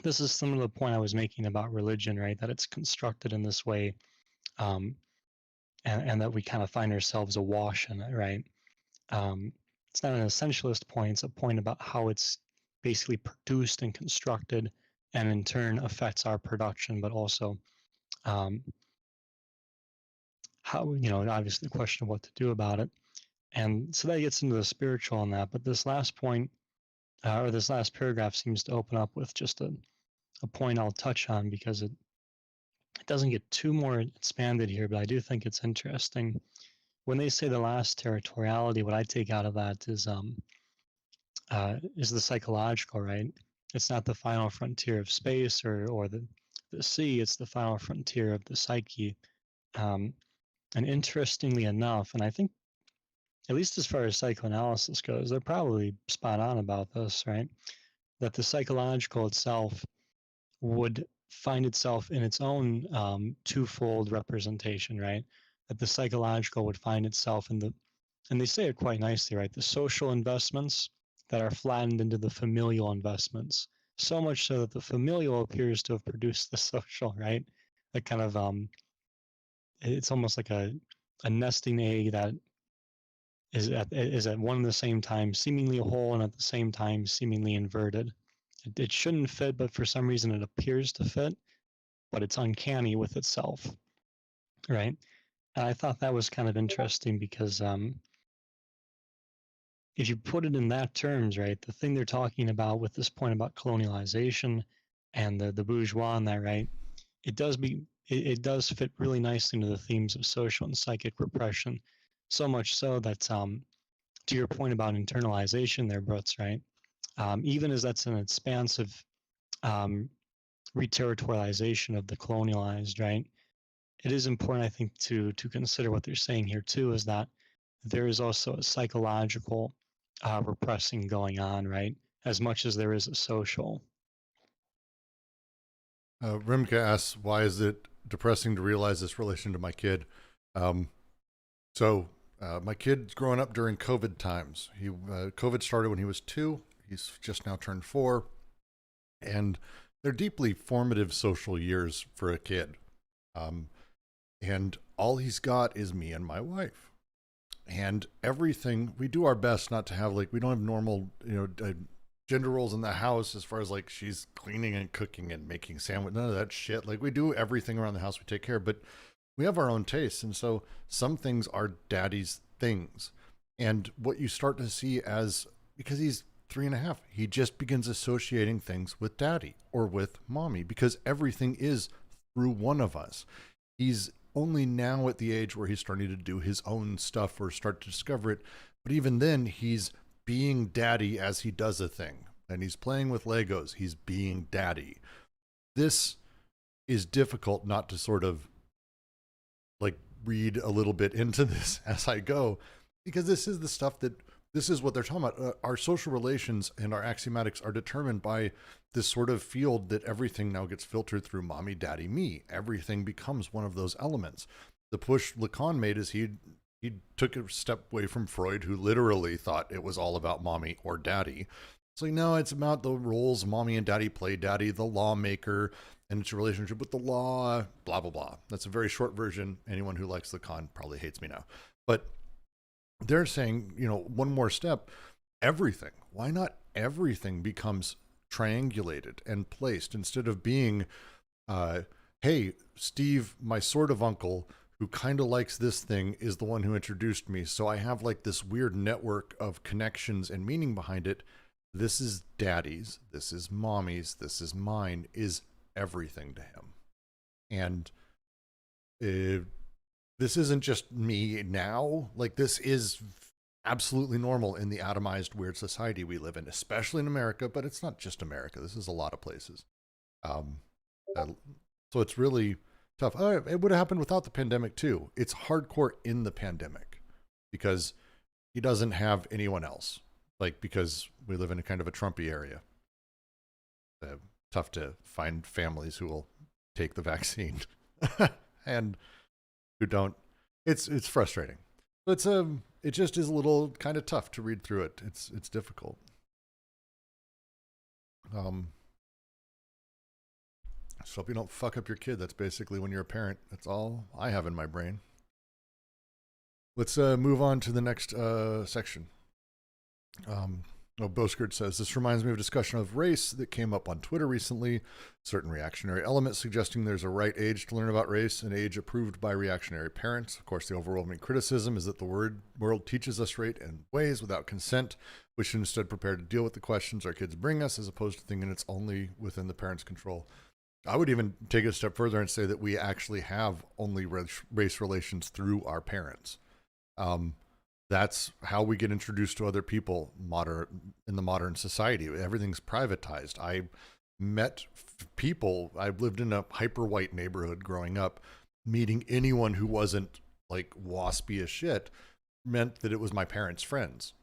This is similar to the point I was making about religion, right? That it's constructed in this way, and that we kind of find ourselves awash in it, right? It's not an essentialist point, it's a point about how it's basically produced and constructed, and in turn affects our production, but also how, obviously the question of what to do about it. And so that gets into the spiritual on that. But this last point, or this last paragraph, seems to open up with just a point I'll touch on, because it doesn't get too more expanded here, but I do think it's interesting. When they say the last territoriality, what I take out of that is the psychological, right? It's not the final frontier of space or the sea, it's the final frontier of the psyche. And interestingly enough, and I think, at least as far as psychoanalysis goes, they're probably spot on about this, right? That the psychological itself would find itself in its own twofold representation, right? That the psychological would find itself in and they say it quite nicely, right? The social investments that are flattened into the familial investments, so much so that the familial appears to have produced the social, right? That kind of, it's almost like a nesting egg that is at one and the same time seemingly whole and at the same time seemingly inverted. It shouldn't fit, but for some reason it appears to fit, but it's uncanny with itself, right? And I thought that was kind of interesting because if you put it in that terms, right, the thing they're talking about with this point about colonialization and the bourgeois and that, right, it does fit really nicely into the themes of social and psychic repression, so much so that to your point about internalization there, Brooks, right, even as that's an expansive reterritorialization of the colonialized, right, it is important, I think, to consider what they're saying here too, is that there is also a psychological repressing going on, right, as much as there is a social. Rimka asks, why is it depressing to realize this relation to my kid? So my kid's growing up during COVID times. COVID started when he was 2. He's just now turned 4. And they're deeply formative social years for a kid. And all he's got is me and my wife. And everything, we do our best not to have, like, we don't have normal, gender roles in the house as far as, like, she's cleaning and cooking and making sandwich, none of that shit. Like, we do everything around the house, we take care, but we have our own tastes. And so some things are daddy's things. And what you start to see because he's 3.5, he just begins associating things with daddy or with mommy, because everything is through one of us. He's only now at the age where he's starting to do his own stuff or start to discover it. But even then, he's being daddy as he does a thing. And he's playing with Legos. He's being daddy. This is difficult not to sort of like read a little bit into this as I go, because this is the stuff this is what they're talking about. Our social relations and our axiomatics are determined by this sort of field that everything now gets filtered through mommy, daddy, me. Everything becomes one of those elements. The push Lacan made is he took a step away from Freud, who literally thought it was all about mommy or daddy. So no, it's about the roles mommy and daddy play. Daddy, the lawmaker, and its relationship with the law, blah, blah, blah. That's a very short version. Anyone who likes Lacan probably hates me now. But they're saying, one more step, everything. Why not everything becomes triangulated and placed instead of being, hey, Steve, my sort of uncle who kind of likes this thing is the one who introduced me. So I have like this weird network of connections and meaning behind it. This is daddy's, this is mommy's, this is mine, is everything to him. And this isn't just me now. Like, this is absolutely normal in the atomized weird society we live in, especially in America, but it's not just America. This is a lot of places. So it's really tough. It would have happened without the pandemic too. It's hardcore in the pandemic because he doesn't have anyone else. Like, because we live in a kind of a Trumpy area. Tough to find families who will take the vaccine and who don't. It's frustrating. But it just is a little kind of tough to read through it. It's difficult. So hope you don't fuck up your kid. That's basically when you're a parent. That's all I have in my brain. Let's move on to the next section. Boskert says, this reminds me of a discussion of race that came up on Twitter recently. Certain reactionary elements suggesting there's a right age to learn about race, an age approved by reactionary parents. Of course, the overwhelming criticism is that the world teaches us right in ways without consent. We should instead prepare to deal with the questions our kids bring us, as opposed to thinking it's only within the parents' control. I would even take it a step further and say that we actually have only race relations through our parents. That's how we get introduced to other people in the modern society. Everything's privatized. I met people, I lived in a hyper-white neighborhood growing up. Meeting anyone who wasn't like waspy as shit meant that it was my parents' friends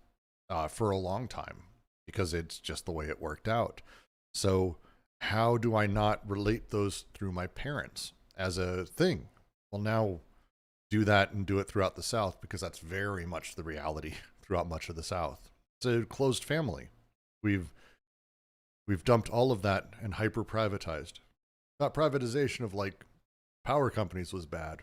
for a long time, because it's just the way it worked out. So how do I not relate those through my parents as a thing? Well, now do that and do it throughout the South, because that's very much the reality throughout much of the South. It's a closed family. We've dumped all of that and hyper privatized. Not privatization of like power companies was bad.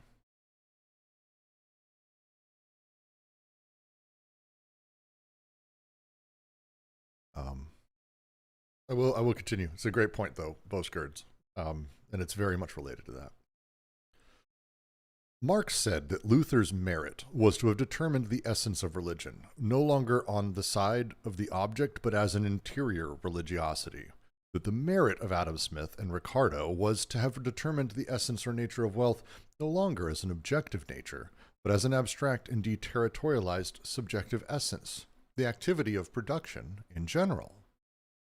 I will continue. It's a great point though, Boskirds. And it's very much related to that. Marx said that Luther's merit was to have determined the essence of religion, no longer on the side of the object, but as an interior religiosity. That the merit of Adam Smith and Ricardo was to have determined the essence or nature of wealth no longer as an objective nature, but as an abstract and deterritorialized subjective essence, the activity of production in general.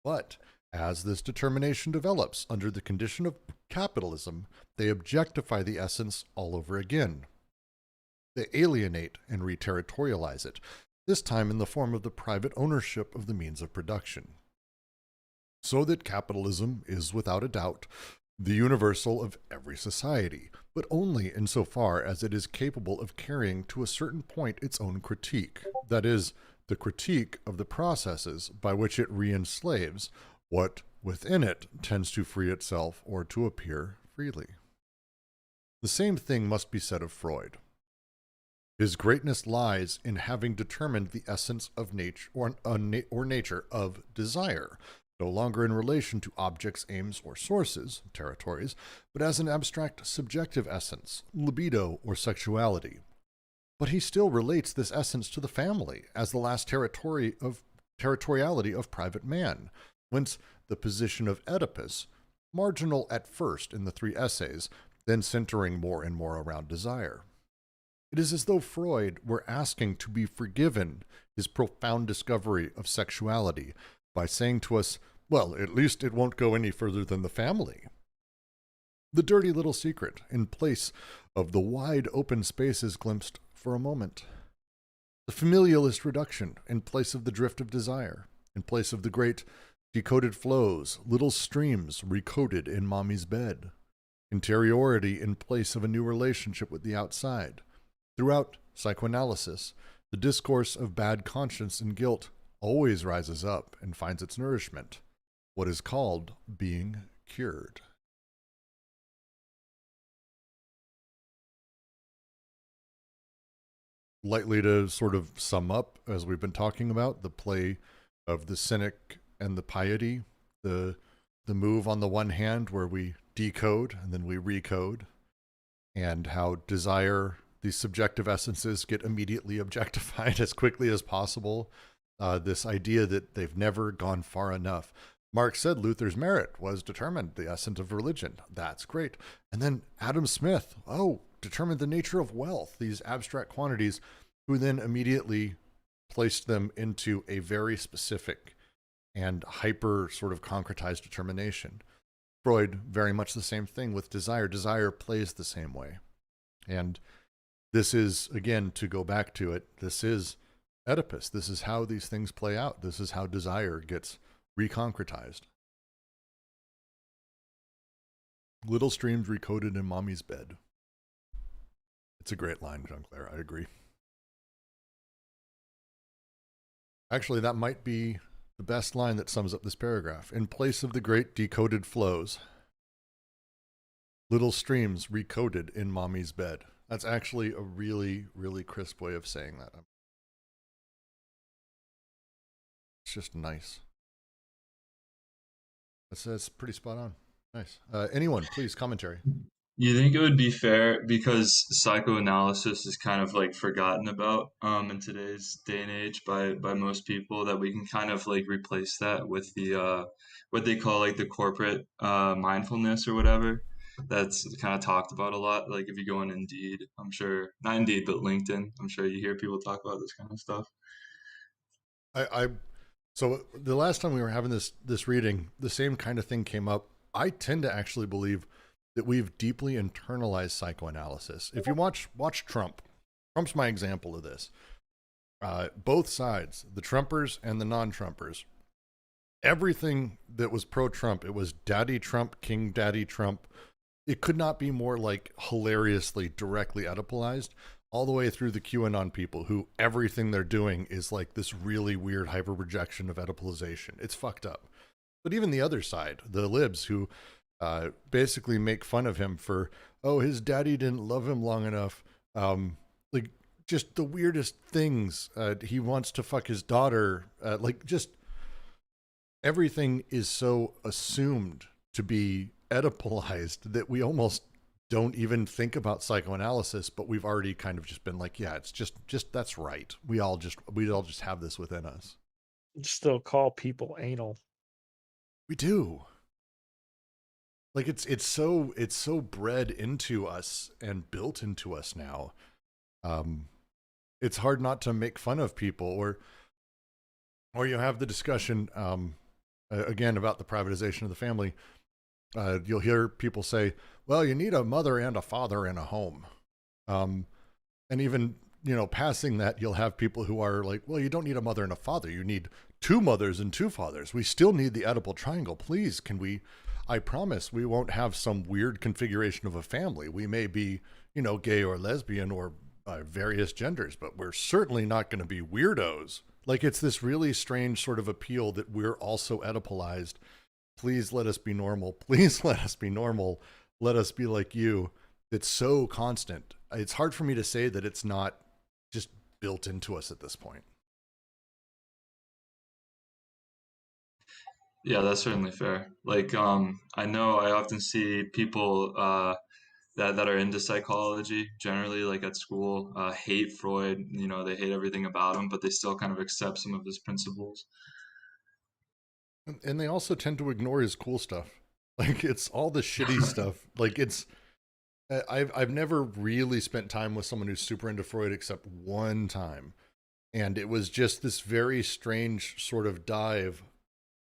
But as this determination develops under the condition of capitalism, they objectify the essence all over again. They alienate and reterritorialize it, this time in the form of the private ownership of the means of production. So that capitalism is, without a doubt, the universal of every society, but only insofar as it is capable of carrying to a certain point its own critique, that is, the critique of the processes by which it re-enslaves what within it tends to free itself or to appear freely. The same thing must be said of Freud. His greatness lies in having determined the essence of nature or nature of desire, no longer in relation to objects, aims, or sources, territories, but as an abstract subjective essence, libido or sexuality. But he still relates this essence to the family as the last territoriality of private man, whence the position of Oedipus, marginal at first in the three essays, then centering more and more around desire. It is as though Freud were asking to be forgiven his profound discovery of sexuality by saying to us, well, at least it won't go any further than the family. The dirty little secret, in place of the wide open spaces glimpsed for a moment. The familialist reduction, in place of the drift of desire, in place of the great decoded flows, little streams recoded in mommy's bed. Interiority in place of a new relationship with the outside. Throughout psychoanalysis, the discourse of bad conscience and guilt always rises up and finds its nourishment, what is called being cured. Lightly to sort of sum up, as we've been talking about, the play of the cynic and the piety, the move on the one hand where we decode and then we recode, and how desire, these subjective essences, get immediately objectified as quickly as possible. This idea that they've never gone far enough. Marx said Luther's merit was determined the essence of religion. That's great. And then Adam Smith, determined the nature of wealth, these abstract quantities, who then immediately placed them into a very specific and hyper sort of concretized determination. Freud, very much the same thing with desire. Desire plays the same way. And this is, again, to go back to it, this is Oedipus. This is how these things play out. This is how desire gets reconcretized. Little streams recoded in mommy's bed. It's a great line, Jean Claire. I agree. Actually, that might be the best line that sums up this paragraph. In place of the great decoded flows, little streams recoded in mommy's bed. That's actually a really, really crisp way of saying that. It's just nice. That's pretty spot on. Nice. Anyone, please, commentary. You think it would be fair because psychoanalysis is kind of like forgotten about in today's day and age by most people, that we can kind of like replace that with the what they call like the corporate mindfulness or whatever, that's kind of talked about a lot. Like if you go on Indeed, I'm sure, not Indeed but LinkedIn, I'm sure you hear people talk about this kind of stuff. So the last time we were having this reading, the same kind of thing came up. I tend to actually believe that we've deeply internalized psychoanalysis. If you watch Trump's my example of this. Both sides, the Trumpers and the non-Trumpers, everything that was pro-Trump, it was Daddy Trump, King Daddy Trump. It could not be more like hilariously directly Oedipalized, all the way through the QAnon people who everything they're doing is like this really weird hyper projection of Oedipalization. It's fucked up. But even the other side, the libs who basically make fun of him for, oh, his daddy didn't love him long enough. Like just the weirdest things. He wants to fuck his daughter. Like just everything is so assumed to be Oedipalized that we almost don't even think about psychoanalysis, but we've already kind of just been like, yeah, it's just that's right. We all just have this within us. Still call people anal. We do. Like it's so bred into us and built into us now. It's hard not to make fun of people, or you have the discussion again about the privatization of the family. You'll hear people say, well, you need a mother and a father in a home. And even, passing that, you'll have people who are like, well, you don't need a mother and a father. You need two mothers and two fathers. We still need the Oedipal triangle. Please, I promise we won't have some weird configuration of a family. We may be, gay or lesbian or various genders, but we're certainly not going to be weirdos. Like it's this really strange sort of appeal that we're also Oedipalized. Please let us be normal. Please let us be normal. Let us be like you. It's so constant. It's hard for me to say that it's not just built into us at this point. Yeah, that's certainly fair. Like, I know I often see people that are into psychology generally, like at school, hate Freud. They hate everything about him, but they still kind of accept some of his principles. And they also tend to ignore his cool stuff. Like it's all the shitty stuff. Like it's, I've never really spent time with someone who's super into Freud except one time. And it was just this very strange sort of dive,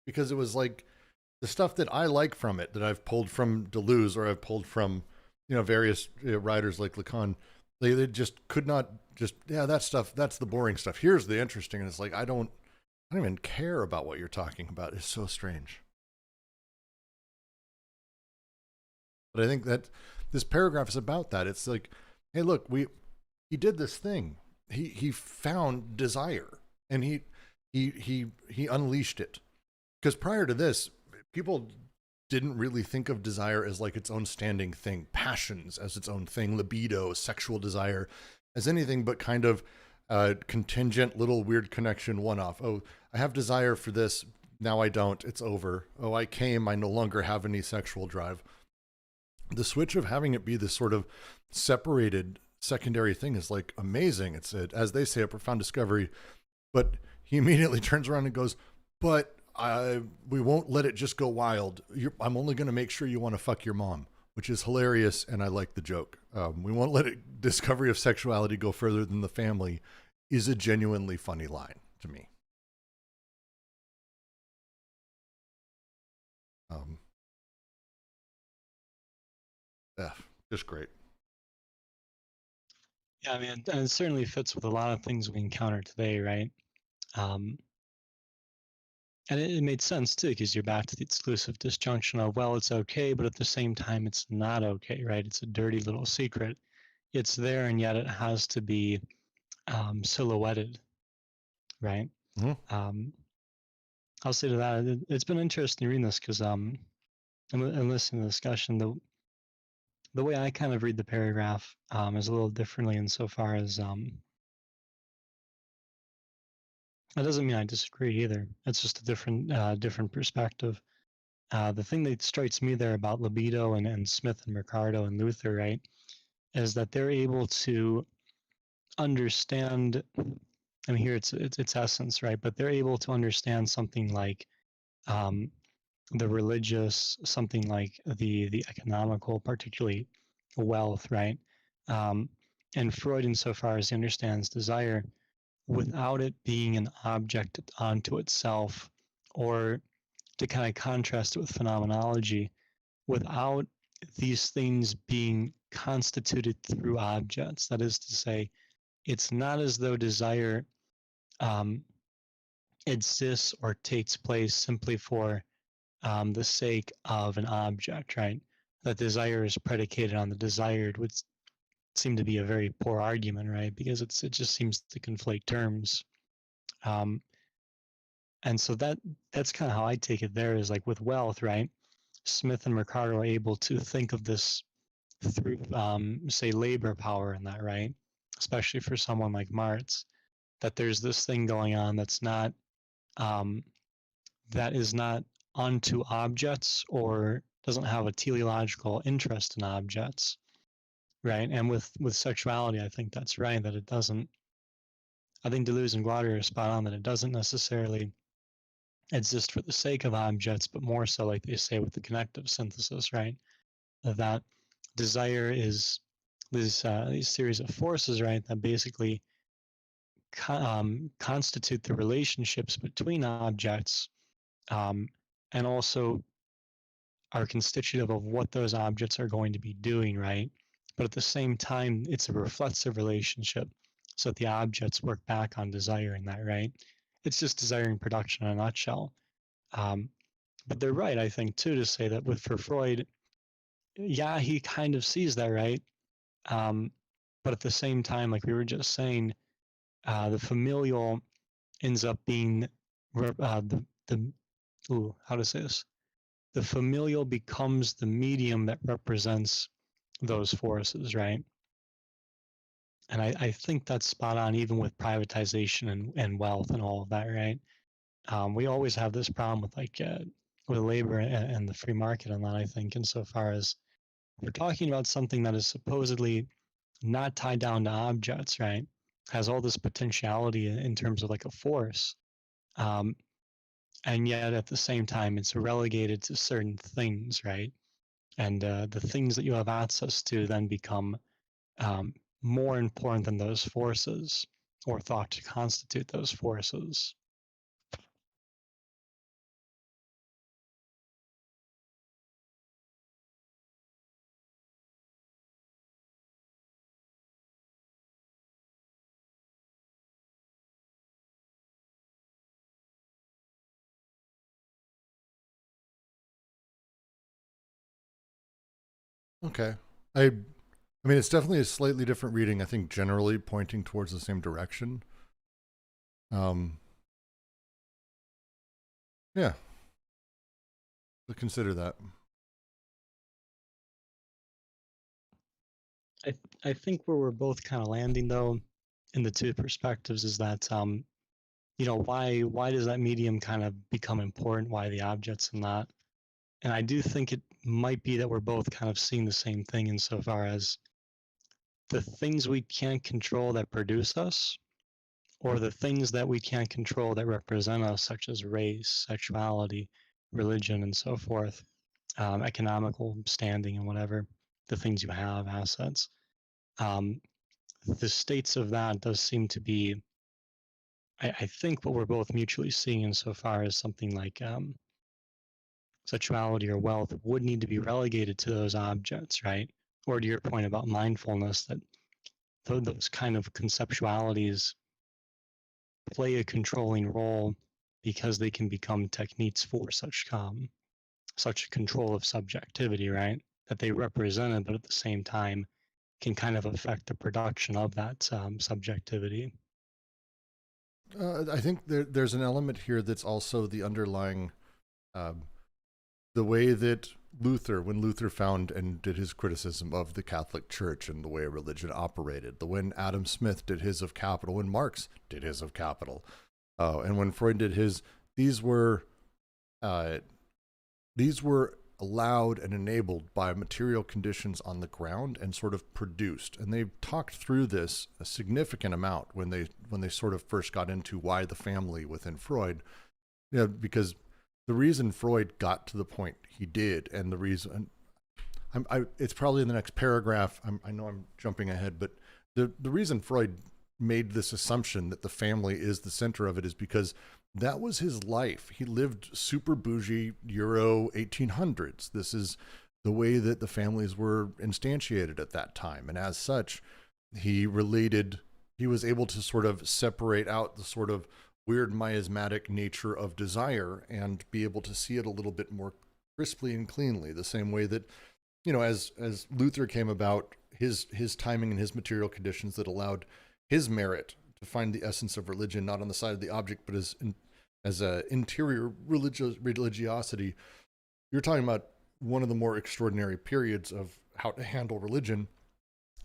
because it was like the stuff that I like from it, that I've pulled from Deleuze or I've pulled from, various writers like Lacan. They just could not that stuff, that's the boring stuff. Here's the interesting. And it's like, I don't even care about what you're talking about. It's so strange. But I think that this paragraph is about that. It's like, hey, look, he did this thing. He found desire and he unleashed it. Because prior to this, people didn't really think of desire as like its own standing thing, passions as its own thing, libido, sexual desire as anything but kind of contingent little weird connection one-off. Oh, I have desire for this. Now I don't. It's over. Oh, I came. I no longer have any sexual drive. The switch of having it be this sort of separated secondary thing is like amazing. It's as they say, a profound discovery. But he immediately turns around and goes, but we won't let it just go wild. I'm only going to make sure you want to fuck your mom, which is hilarious. And I like the joke. We won't let it, discovery of sexuality go further than the family is a genuinely funny line to me. Yeah, just great. Yeah, I mean, and it certainly fits with a lot of things we encounter today, right? And it made sense too, because you're back to the exclusive disjunction of, well, it's okay, but at the same time, it's not okay, right? It's a dirty little secret. It's there, and yet it has to be silhouetted, right? Mm-hmm. I'll say to that, it's been interesting reading this because and listening to the discussion, the way I kind of read the paragraph is a little differently insofar as That doesn't mean I disagree either. It's just a different perspective. The thing that strikes me there about libido and Smith and Ricardo and Luther, right, is that they're able to understand. I mean, here it's essence, right? But they're able to understand something like the religious, something like the economical, particularly wealth, right? And Freud, insofar as he understands desire, without it being an object unto itself, or to kind of contrast it with phenomenology, without these things being constituted through objects. That is to say, it's not as though desire exists or takes place simply for the sake of an object, right? That desire is predicated on the desired would seem to be a very poor argument, right? Because it just seems to conflate terms. And so that's kind of how I take it there, is like with wealth, right? Smith and Ricardo are able to think of this through, say, labor power in that, right? Especially for someone like Marx, that there's this thing going on that's not, that is not unto objects or doesn't have a teleological interest in objects, right? And with sexuality, I think that's right, that it doesn't, I think Deleuze and Guattaris are spot on that it doesn't necessarily exist for the sake of objects, but more so, like they say, with the connective synthesis, right? That desire is these series of forces, right, that basically constitute the relationships between objects, and also are constitutive of what those objects are going to be doing, right? But at the same time, it's a reflexive relationship, so that the objects work back on desire in that, right? It's just desiring production in a nutshell. But they're right, I think, too, to say that for Freud, yeah, he kind of sees that, right? But at the same time, like we were just saying, the familial ends up being how to say this? The familial becomes the medium that represents those forces, right? And I think that's spot on, even with privatization and wealth and all of that, right? We always have this problem with with labor and the free market and that, I think, insofar as we're talking about something that is supposedly not tied down to objects, right? Has all this potentiality in terms of like a force. And yet at the same time, it's relegated to certain things, right? And the things that you have access to then become more important than those forces, or thought to constitute those forces. Okay. I mean, it's definitely a slightly different reading, I think, generally pointing towards the same direction. Yeah. But consider that. I think where we're both kind of landing, though, in the two perspectives is that, why does that medium kind of become important? Why the objects and not? And I do think it might be that we're both kind of seeing the same thing insofar as the things we can't control that produce us, or the things that we can't control that represent us, such as race, sexuality, religion, and so forth, economical standing and whatever, the things you have, assets. The states of that does seem to be, I think, what we're both mutually seeing insofar as something like sexuality or wealth would need to be relegated to those objects, right? Or to your point about mindfulness, that those kind of conceptualities play a controlling role because they can become techniques for such control of subjectivity, right? That they represent it, but at the same time can kind of affect the production of that subjectivity. I think there's an element here that's also the underlying, the way that when Luther found and did his criticism of the Catholic Church and the way religion operated, when Adam Smith did his of capital, when Marx did his of capital, Oh, and when Freud did his, these were allowed and enabled by material conditions on the ground and sort of produced. And they've talked through this a significant amount when they sort of first got into why the family within Freud. You know, because the reason Freud got to the point he did, and the reason, it's probably in the next paragraph. I know I'm jumping ahead, but the reason Freud made this assumption that the family is the center of it is because that was his life. He lived super bougie Euro 1800s. This is the way that the families were instantiated at that time. And as such, he was able to sort of separate out the sort of weird miasmatic nature of desire and be able to see it a little bit more crisply and cleanly, the same way that, you know, as Luther came about, his timing and his material conditions that allowed his merit to find the essence of religion, not on the side of the object, but as a interior religiosity. You're talking about one of the more extraordinary periods of how to handle religion,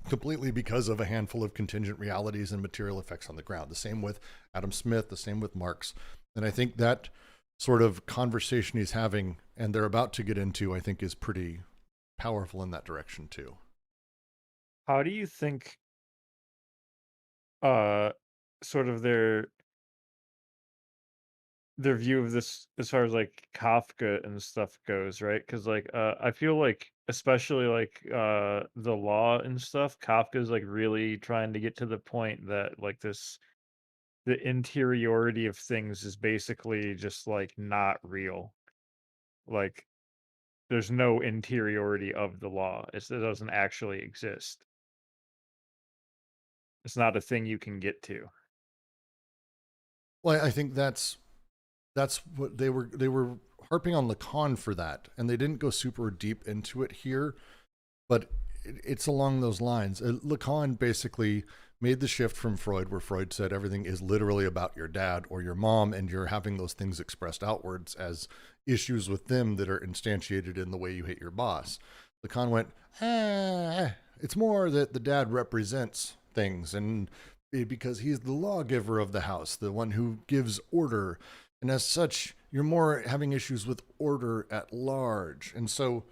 completely because of a handful of contingent realities and material effects on the ground. The same with Adam Smith, the same with Marx. And I think that sort of conversation he's having, and they're about to get into, I think is pretty powerful in that direction too. How do you think sort of their view of this as far as like Kafka and stuff goes, right? Because like I feel like especially like the law and stuff, Kafka's like really trying to get to the point that like the interiority of things is basically just like not real. Like there's no interiority of the law. It doesn't actually exist. It's not a thing you can get to. Well, I think that's what they were harping on Lacan for that, and they didn't go super deep into it here, but it's along those lines. Lacan basically made the shift from Freud, where Freud said everything is literally about your dad or your mom, and you're having those things expressed outwards as issues with them that are instantiated in the way you hate your boss. Lacan went, it's more that the dad represents things, and because he's the lawgiver of the house, the one who gives order, and as such, you're more having issues with order at large. And so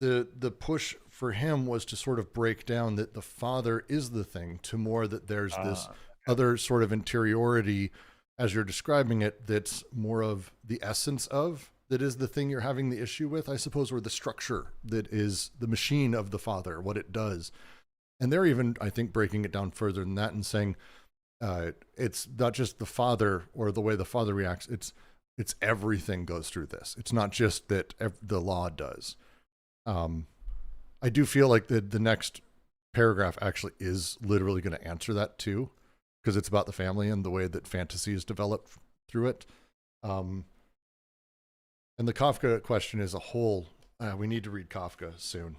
the push for him was to sort of break down that the father is the thing, to more that there's this other sort of interiority, as you're describing it, that's more of the essence of, that is the thing you're having the issue with, I suppose, or the structure that is the machine of the father, what it does. And they're even, I think, breaking it down further than that and saying it's not just the father or the way the father reacts. It's everything goes through this. It's not just that the law does. I do feel like the next paragraph actually is literally going to answer that too, because it's about the family and the way that fantasy is developed through it. And the Kafka question is a whole, we need to read Kafka soon.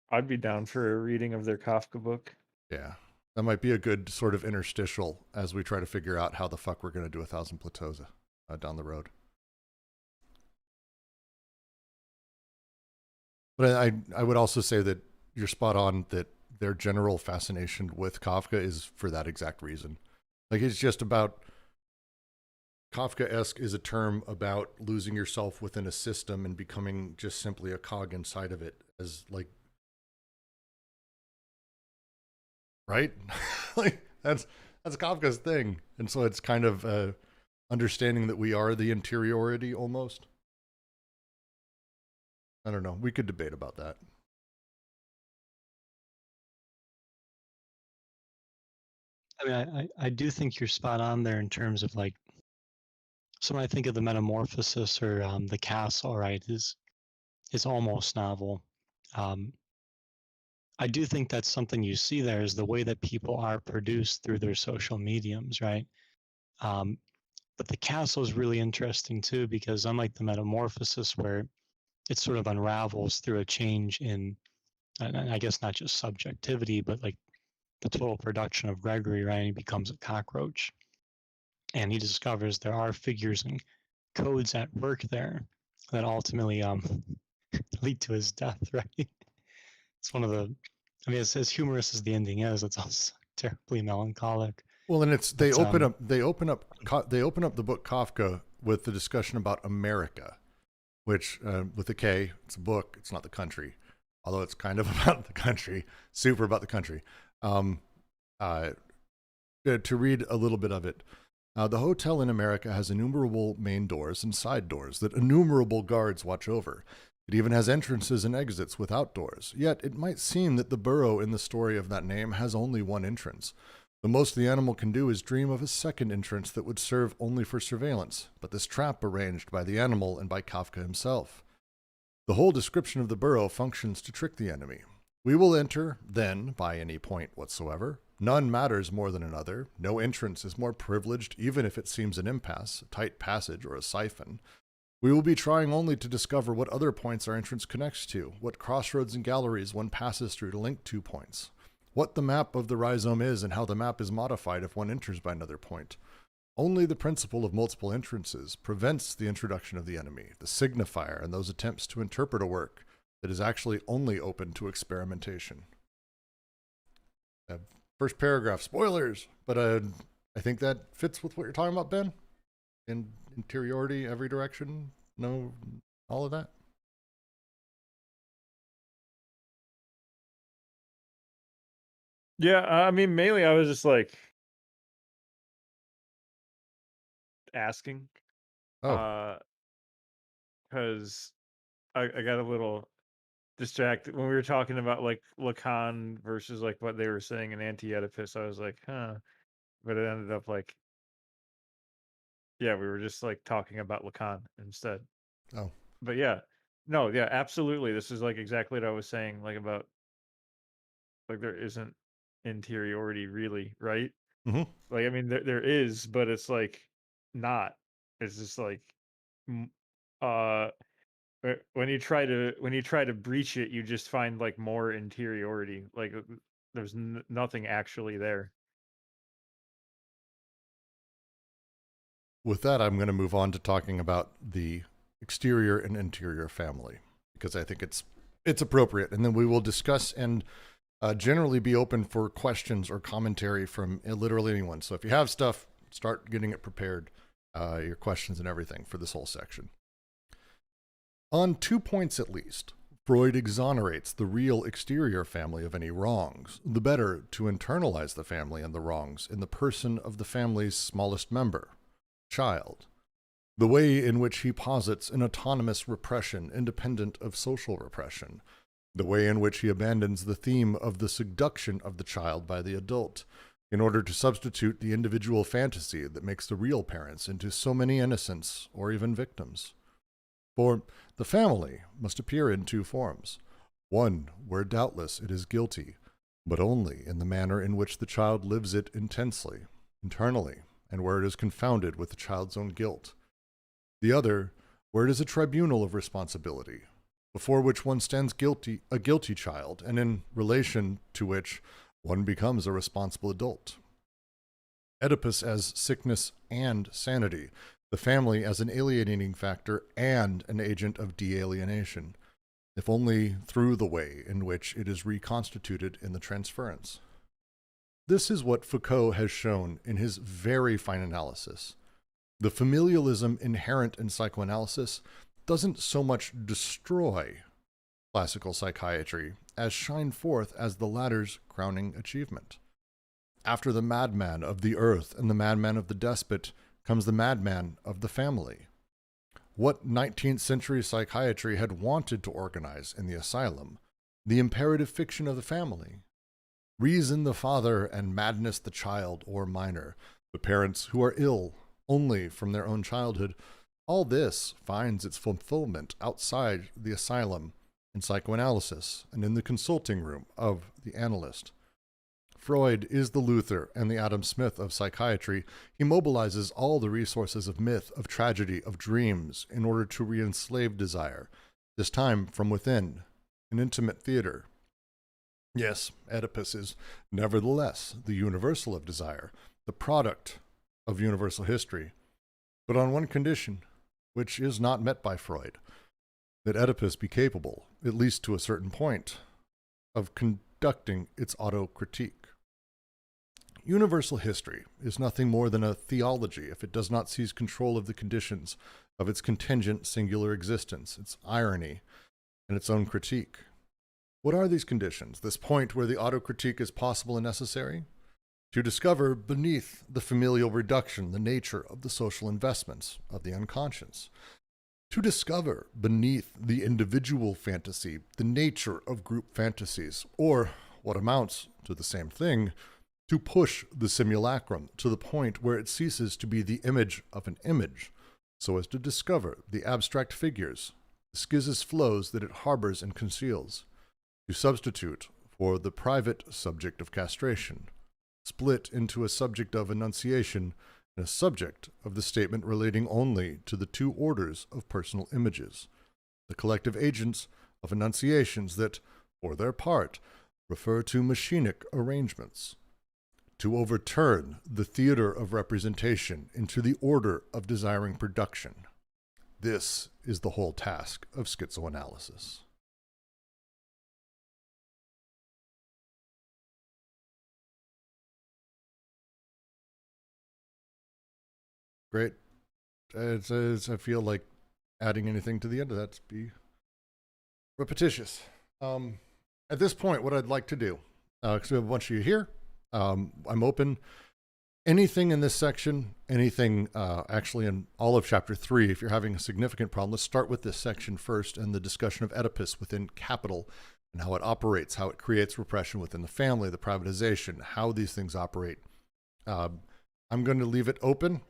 I'd be down for a reading of their Kafka book. Yeah, that might be a good sort of interstitial as we try to figure out how the fuck we're going to do 1,000 Plateaus down the road. But I would also say that you're spot on that their general fascination with Kafka is for that exact reason. Like, it's just about, Kafkaesque is a term about losing yourself within a system and becoming just simply a cog inside of it, as like, right? Like that's Kafka's thing. And so it's kind of understanding that we are the interiority almost. I don't know. We could debate about that. I mean, I do think you're spot on there in terms of like, so when I think of the Metamorphosis or the Castle, right, is almost novel. I do think that's something you see there is the way that people are produced through their social mediums, right? But the Castle is really interesting too, because unlike the Metamorphosis, where it sort of unravels through a change in, and I guess not just subjectivity, but like the total production of Gregory, right? He becomes a cockroach. And he discovers there are figures and codes at work there that ultimately lead to his death, right? It's one of the, I mean, as humorous as the ending is, it's also terribly melancholic. Well, and they But, open up the book Kafka with the discussion about America, which with a K, it's a book, it's not the country, although it's kind of about the country, super about the country. To read a little bit of it. The hotel in America has innumerable main doors and side doors that innumerable guards watch over. It even has entrances and exits without doors. Yet it might seem that the burrow in the story of that name has only one entrance. The most the animal can do is dream of a second entrance that would serve only for surveillance, but this trap arranged by the animal and by Kafka himself. The whole description of the burrow functions to trick the enemy. We will enter, then, by any point whatsoever. None matters more than another. No entrance is more privileged, even if it seems an impasse, a tight passage, or a siphon. We will be trying only to discover what other points our entrance connects to, what crossroads and galleries one passes through to link 2 points, what the map of the rhizome is and how the map is modified if one enters by another point. Only the principle of multiple entrances prevents the introduction of the enemy, the signifier, and those attempts to interpret a work that is actually only open to experimentation. First paragraph, spoilers, but I think that fits with what you're talking about, Ben. In interiority, every direction, no, all of that. Yeah, I mean, mainly I was just like asking, Oh, because I got a little distracted when we were talking about like Lacan versus like what they were saying in Anti-Oedipus. I was like, huh, but it ended up like, yeah, we were just like talking about Lacan instead. oh, But yeah, no, yeah, absolutely. This is like exactly what I was saying, like about like there isn't interiority really, right? mm-hmm. Like I mean, there is, but it's like not. It's just like, m- uh, when you try to breach it, you just find like more interiority. Like there's nothing actually there. With that, I'm going to move on to talking about the exterior and interior family, because I think it's appropriate. And then we will discuss and generally be open for questions or commentary from literally anyone. So if you have stuff, start getting it prepared, your questions and everything for this whole section. On 2 points at least, Freud exonerates the real exterior family of any wrongs, the better to internalize the family and the wrongs in the person of the family's smallest member, child. The way in which he posits an autonomous repression independent of social repression, the way in which he abandons the theme of the seduction of the child by the adult, in order to substitute the individual fantasy that makes the real parents into so many innocents or even victims. For the family must appear in 2 forms. One, where doubtless it is guilty, but only in the manner in which the child lives it intensely, internally, and where it is confounded with the child's own guilt. The other, where it is a tribunal of responsibility, before which one stands a guilty child, and in relation to which one becomes a responsible adult. Oedipus as sickness and sanity, the family as an alienating factor and an agent of de-alienation, if only through the way in which it is reconstituted in the transference. This is what Foucault has shown in his very fine analysis. The familialism inherent in psychoanalysis doesn't so much destroy classical psychiatry as shine forth as the latter's crowning achievement. After the madman of the earth and the madman of the despot comes the madman of the family. What 19th century psychiatry had wanted to organize in the asylum, the imperative fiction of the family. Reason the father and madness the child or minor, the parents who are ill only from their own childhood, all this finds its fulfillment outside the asylum in psychoanalysis and in the consulting room of the analyst. Freud is the Luther and the Adam Smith of psychiatry. He mobilizes all the resources of myth, of tragedy, of dreams in order to re-enslave desire, this time from within, an intimate theater. Yes, Oedipus is nevertheless the universal of desire, the product of universal history, but on one condition, which is not met by Freud, that Oedipus be capable, at least to a certain point, of conducting its auto-critique. Universal history is nothing more than a theology if it does not seize control of the conditions of its contingent singular existence, its irony, and its own critique. What are these conditions, this point where the autocritique is possible and necessary? To discover beneath the familial reduction the nature of the social investments of the unconscious. To discover beneath the individual fantasy the nature of group fantasies, or what amounts to the same thing, to push the simulacrum to the point where it ceases to be the image of an image, so as to discover the abstract figures, the schissus flows that it harbors and conceals, to substitute for the private subject of castration, split into a subject of enunciation and a subject of the statement relating only to the two orders of personal images, the collective agents of enunciations that, for their part, refer to machinic arrangements, to overturn the theater of representation into the order of desiring production. This is the whole task of schizoanalysis. Great. I feel like adding anything to the end of that to be repetitious. At this point, what I'd like to do, because we have a bunch of you here, I'm open. Anything in this section, anything actually in all of chapter 3, if you're having a significant problem, let's start with this section first and the discussion of Oedipus within capital and how it operates, how it creates repression within the family, the privatization, how these things operate. I'm going to leave it open.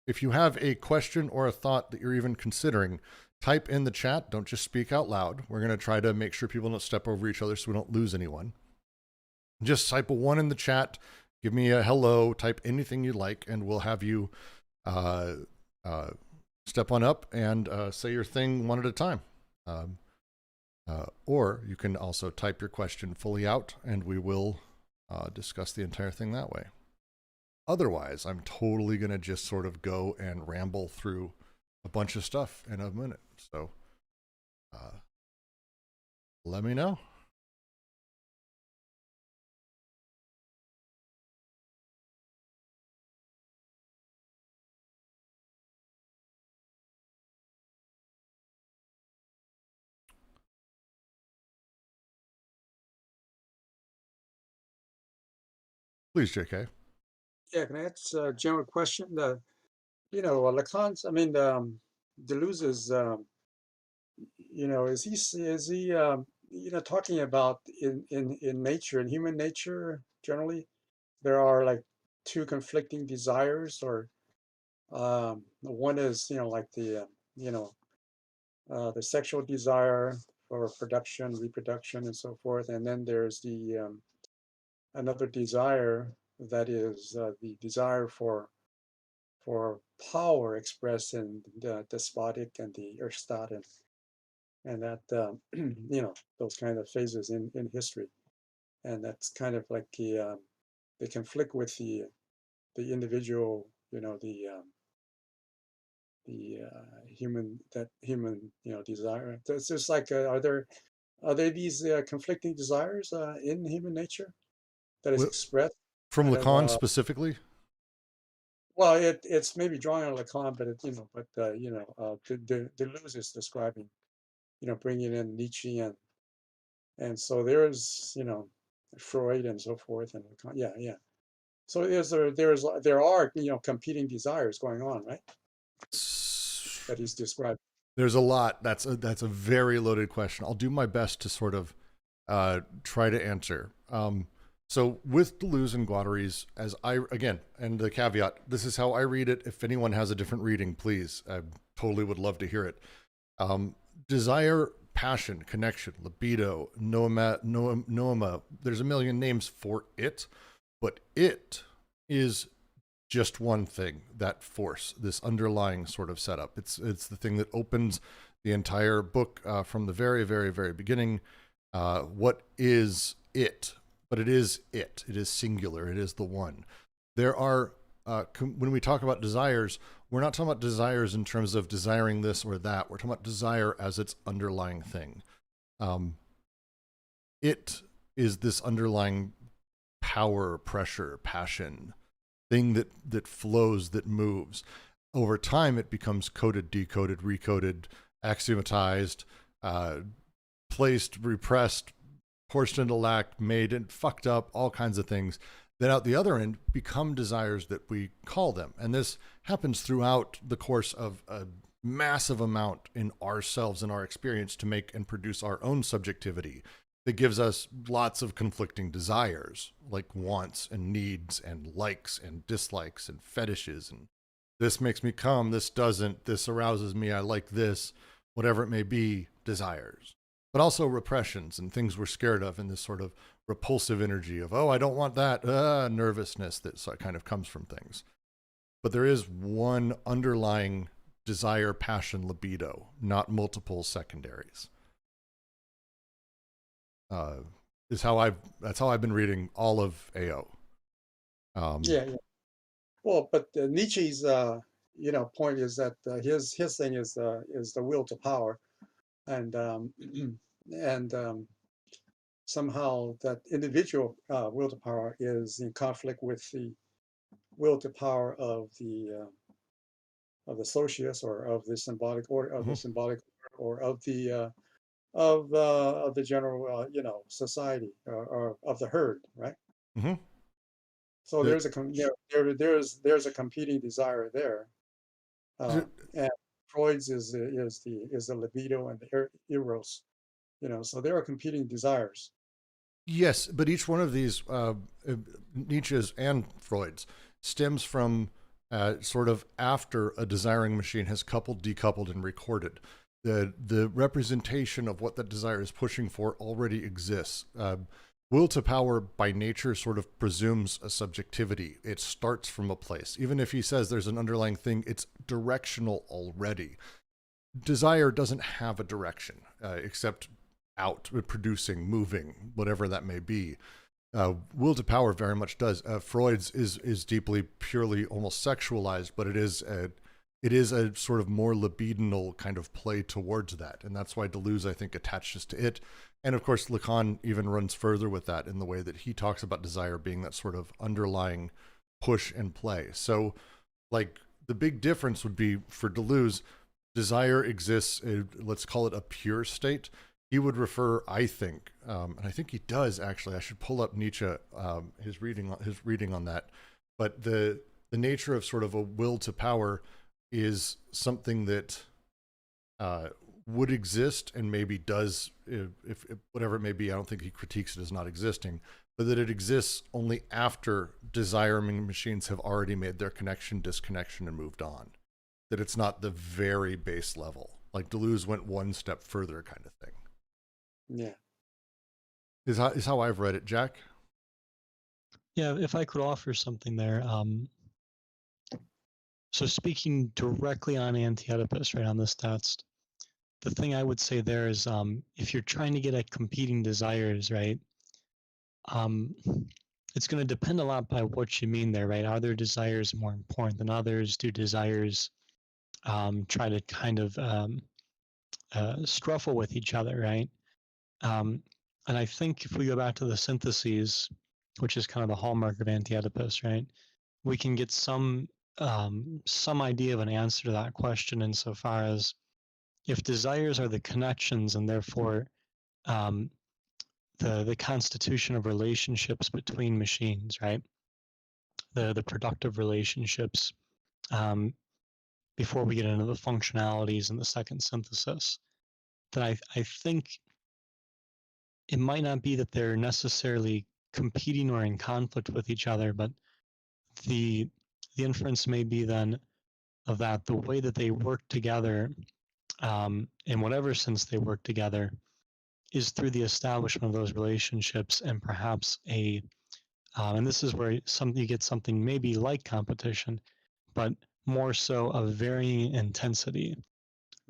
If you have a question or a thought that you're even considering, type in the chat. Don't just speak out loud. We're going to try to make sure people don't step over each other so we don't lose anyone. Just type a 1 in the chat. Give me a hello. Type anything you like, and we'll have you step on up and say your thing one at a time. Or you can also type your question fully out, and we will discuss the entire thing that way. Otherwise, I'm totally going to just sort of go and ramble through a bunch of stuff in a minute. So let me know. Please, JK. Yeah, can I ask a general question? Lacan's, Deleuze is, is he, talking about in nature, in human nature, generally, there are like two conflicting desires, or one is, the sexual desire for production, reproduction, and so forth, and then there's the another desire that is the desire for power expressed in the despotic and the aristocratic, and that those kind of phases in history, and that's kind of like they conflict with the individual, the human desire. It's just like are there these conflicting desires in human nature that is expressed from Lacan specifically? Well, it's maybe drawing on Lacan, but Deleuze is describing, bringing in Nietzsche and so there's Freud and so forth, and Lacan. Yeah. So there are competing desires going on, right? That he's described. There's a lot. That's a very loaded question. I'll do my best to sort of try to answer. So with Deleuze and Guattaris, and the caveat, this is how I read it. If anyone has a different reading, please, I totally would love to hear it. Desire, passion, connection, libido, noema, there's a million names for it, but it is just one thing, that force, this underlying sort of setup. It's the thing that opens the entire book from the very, very, very beginning. What is it? But it is it. It is singular. It is the one. There are, when we talk about desires, we're not talking about desires in terms of desiring this or that. We're talking about desire as its underlying thing. It is this underlying power, pressure, passion, thing that flows, that moves. Over time, it becomes coded, decoded, recoded, axiomatized, placed, repressed, forced into lack, made and fucked up, all kinds of things that out the other end become desires that we call them. And this happens throughout the course of a massive amount in ourselves and our experience to make and produce our own subjectivity that gives us lots of conflicting desires, like wants and needs and likes and dislikes and fetishes. And this makes me come, this doesn't, this arouses me, I like this, whatever it may be, desires. But also repressions and things we're scared of, and this sort of repulsive energy of, oh, I don't want that, nervousness that kind of comes from things. But there is one underlying desire, passion, libido, not multiple secondaries. That's how I've been reading all of AO. Yeah. Well, but Nietzsche's point is that his thing is the will to power, and somehow that individual will to power is in conflict with the will to power of the socius, or of the symbolic order, of the symbolic order, or of the general society, or of the herd, right? Mm-hmm. So there's a competing desire there, and Freud's is the libido and the eros, so there are competing desires. Yes, but each one of these, Nietzsche's and Freud's, stems from sort of after a desiring machine has coupled, decoupled, and recorded. The representation of what that desire is pushing for already exists. Will to power by nature sort of presumes a subjectivity. It starts from a place. Even if he says there's an underlying thing, it's directional already. Desire doesn't have a direction, except out, producing, moving, whatever that may be. Will to power very much does. Freud's is deeply, purely, almost sexualized, but it is a sort of more libidinal kind of play towards that. And that's why Deleuze, I think, attaches to it. And of course, Lacan even runs further with that in the way that he talks about desire being that sort of underlying push and play. So, like, the big difference would be for Deleuze, desire exists, let's call it a pure state. He would refer, I think, and I think he does actually, I should pull up Nietzsche, his reading on that. But the nature of sort of a will to power is something that would exist and maybe does, if whatever it may be. I don't think he critiques it as not existing, but that it exists only after desiring machines have already made their connection, disconnection, and moved on. That it's not the very base level. Like Deleuze went one step further kind of thing. Yeah. Is how I've read it, Jack. Yeah, if I could offer something there. So speaking directly on Anti-Oedipus, right, on this text, the thing I would say there is, if you're trying to get at competing desires, right, it's going to depend a lot by what you mean there, right? Are there desires more important than others? Do desires try to kind of struffle with each other, right? And I think if we go back to the syntheses, which is kind of the hallmark of Anti-Oedipus, right, we can get some idea of an answer to that question insofar as if desires are the connections and therefore the constitution of relationships between machines, right? The productive relationships before we get into the functionalities in the second synthesis, then I think it might not be that they're necessarily competing or in conflict with each other, but the inference may be then of that the way that they work together, in whatever sense they work together, is through the establishment of those relationships and perhaps and this is where you get something maybe like competition, but more so of varying intensity,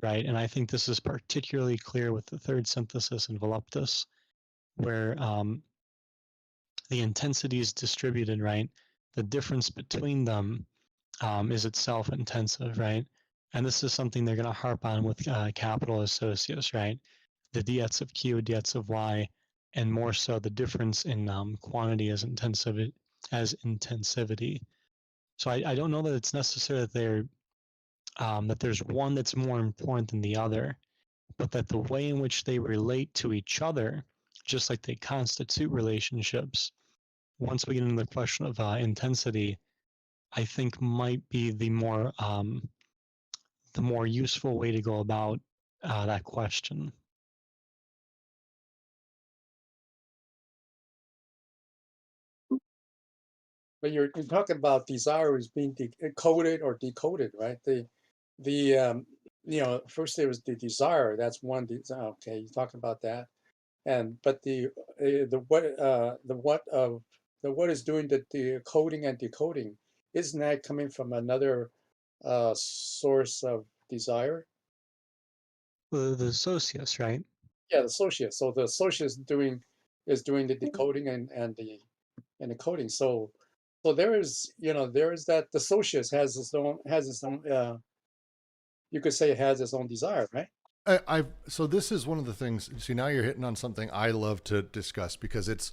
right? And I think this is particularly clear with the third synthesis in Voluptus, where the intensity is distributed, right? The difference between them is itself intensive, right? And this is something they're going to harp on with capital associates, right? The diets of Q, diets of Y and more so the difference in quantity as intensivity. So I don't know that it's necessary that that there's one that's more important than the other, but that the way in which they relate to each other, just like they constitute relationships, once we get into the question of intensity, I think might be the more useful way to go about that question. But you're talking about desire as being encoded or decoded, right? First there was the desire. That's one desire. Okay, you're talking about that, but the what is doing the coding and decoding, isn't that coming from another source of desire? The socius, right? Yeah, the socius. So the socius is doing the decoding and the coding. So there is that the socius has its own you could say it has its own desire, right? So this is one of the things. See, now you're hitting on something I love to discuss, because it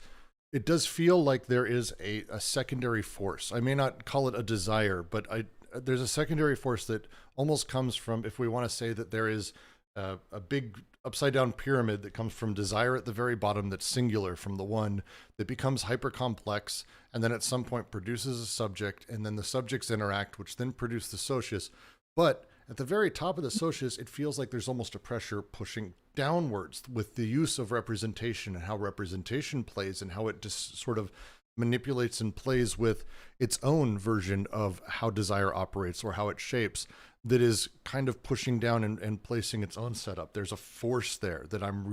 does feel like there is a secondary force. I may not call it a desire, but there's a secondary force that almost comes from, if we want to say that there is a big upside down pyramid that comes from desire at the very bottom, that's singular from the one, that becomes hyper complex, and then at some point produces a subject, and then the subjects interact, which then produce the socius. But at the very top of the socius, it feels like there's almost a pressure pushing downwards with the use of representation, and how representation plays, and how it just sort of manipulates and plays with its own version of how desire operates, or how it shapes, that is kind of pushing down and placing its own setup. There's a force there that I'm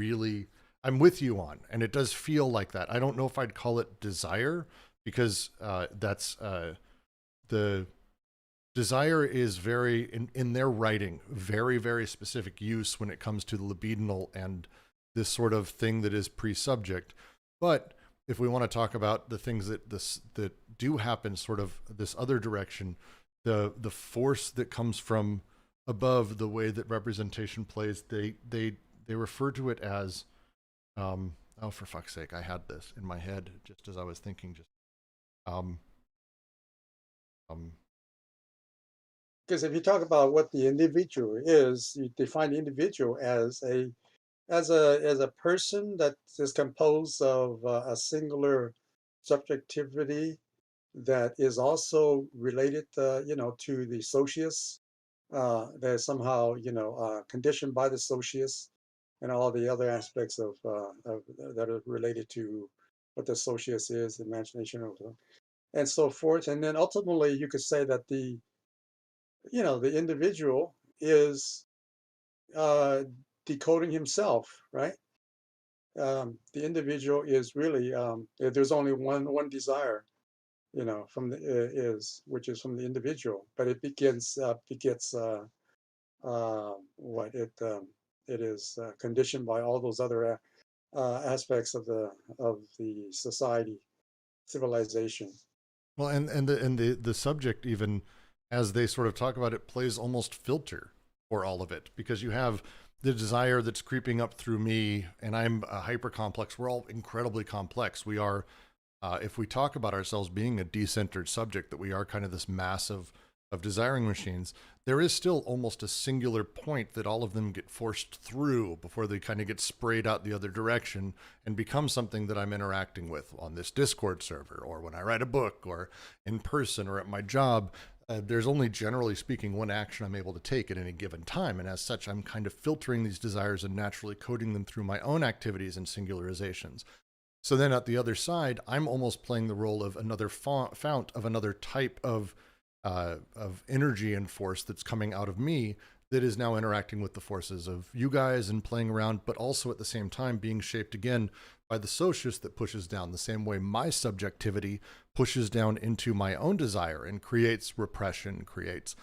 with you on, and it does feel like that. I don't know if I'd call it desire, because that's the desire is very, in their writing, very, very specific use when it comes to the libidinal and this sort of thing that is pre-subject. But if we want to talk about the things that do happen, sort of this other direction, the force that comes from above, the way that representation plays, they refer to it as, oh, for fuck's sake, I had this in my head just as I was thinking. Because if you talk about what the individual is, you define the individual as a person that is composed of a singular subjectivity that is also related, to the socius, that is somehow, conditioned by the socius, and all the other aspects of that are related to what the socius is, the imagination, and so forth. And then ultimately, you could say that the individual is decoding himself, right? The individual is really, there's only one desire, from which is from the individual, but it begets what it is conditioned by all those other aspects of the society, civilization. Well, and the subject, even as they sort of talk about it, plays almost filter for all of it, because you have the desire that's creeping up through me, and I'm hyper complex. We're all incredibly complex. We are, if we talk about ourselves being a decentered subject, that we are kind of this mass of desiring machines, there is still almost a singular point that all of them get forced through before they kind of get sprayed out the other direction and become something that I'm interacting with on this Discord server, or when I write a book, or in person, or at my job. There's only, generally speaking, one action I'm able to take at any given time. And as such, I'm kind of filtering these desires and naturally coding them through my own activities and singularizations. So then at the other side, I'm almost playing the role of another fount of another type of energy and force that's coming out of me, that is now interacting with the forces of you guys and playing around, but also at the same time being shaped again by the socius that pushes down, the same way my subjectivity pushes down into my own desire and creates repression, creates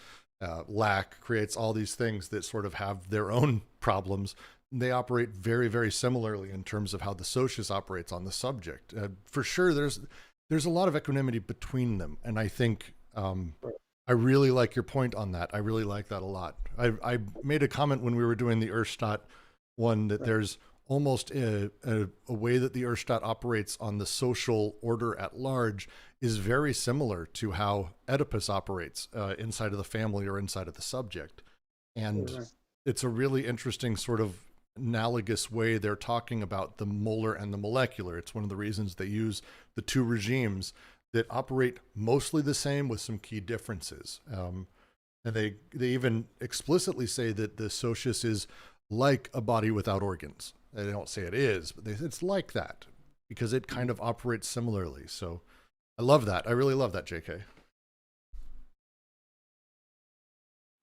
lack, creates all these things that sort of have their own problems. They operate very, very similarly in terms of how the socius operates on the subject. For sure, there's a lot of equanimity between them, and I think I really like your point on that. I really like that a lot. I made a comment when we were doing the Erstadt one that there's almost a way that the Urstadt operates on the social order at large is very similar to how Oedipus operates inside of the family or inside of the subject. And Right. it's a really interesting sort of analogous way they're talking about the molar and the molecular. It's one of the reasons they use the two regimes that operate mostly the same with some key differences. And they even explicitly say that the socius is like a body without organs. They don't say it is, but it's like that because it kind of operates similarly. So I love that. I really love that, JK.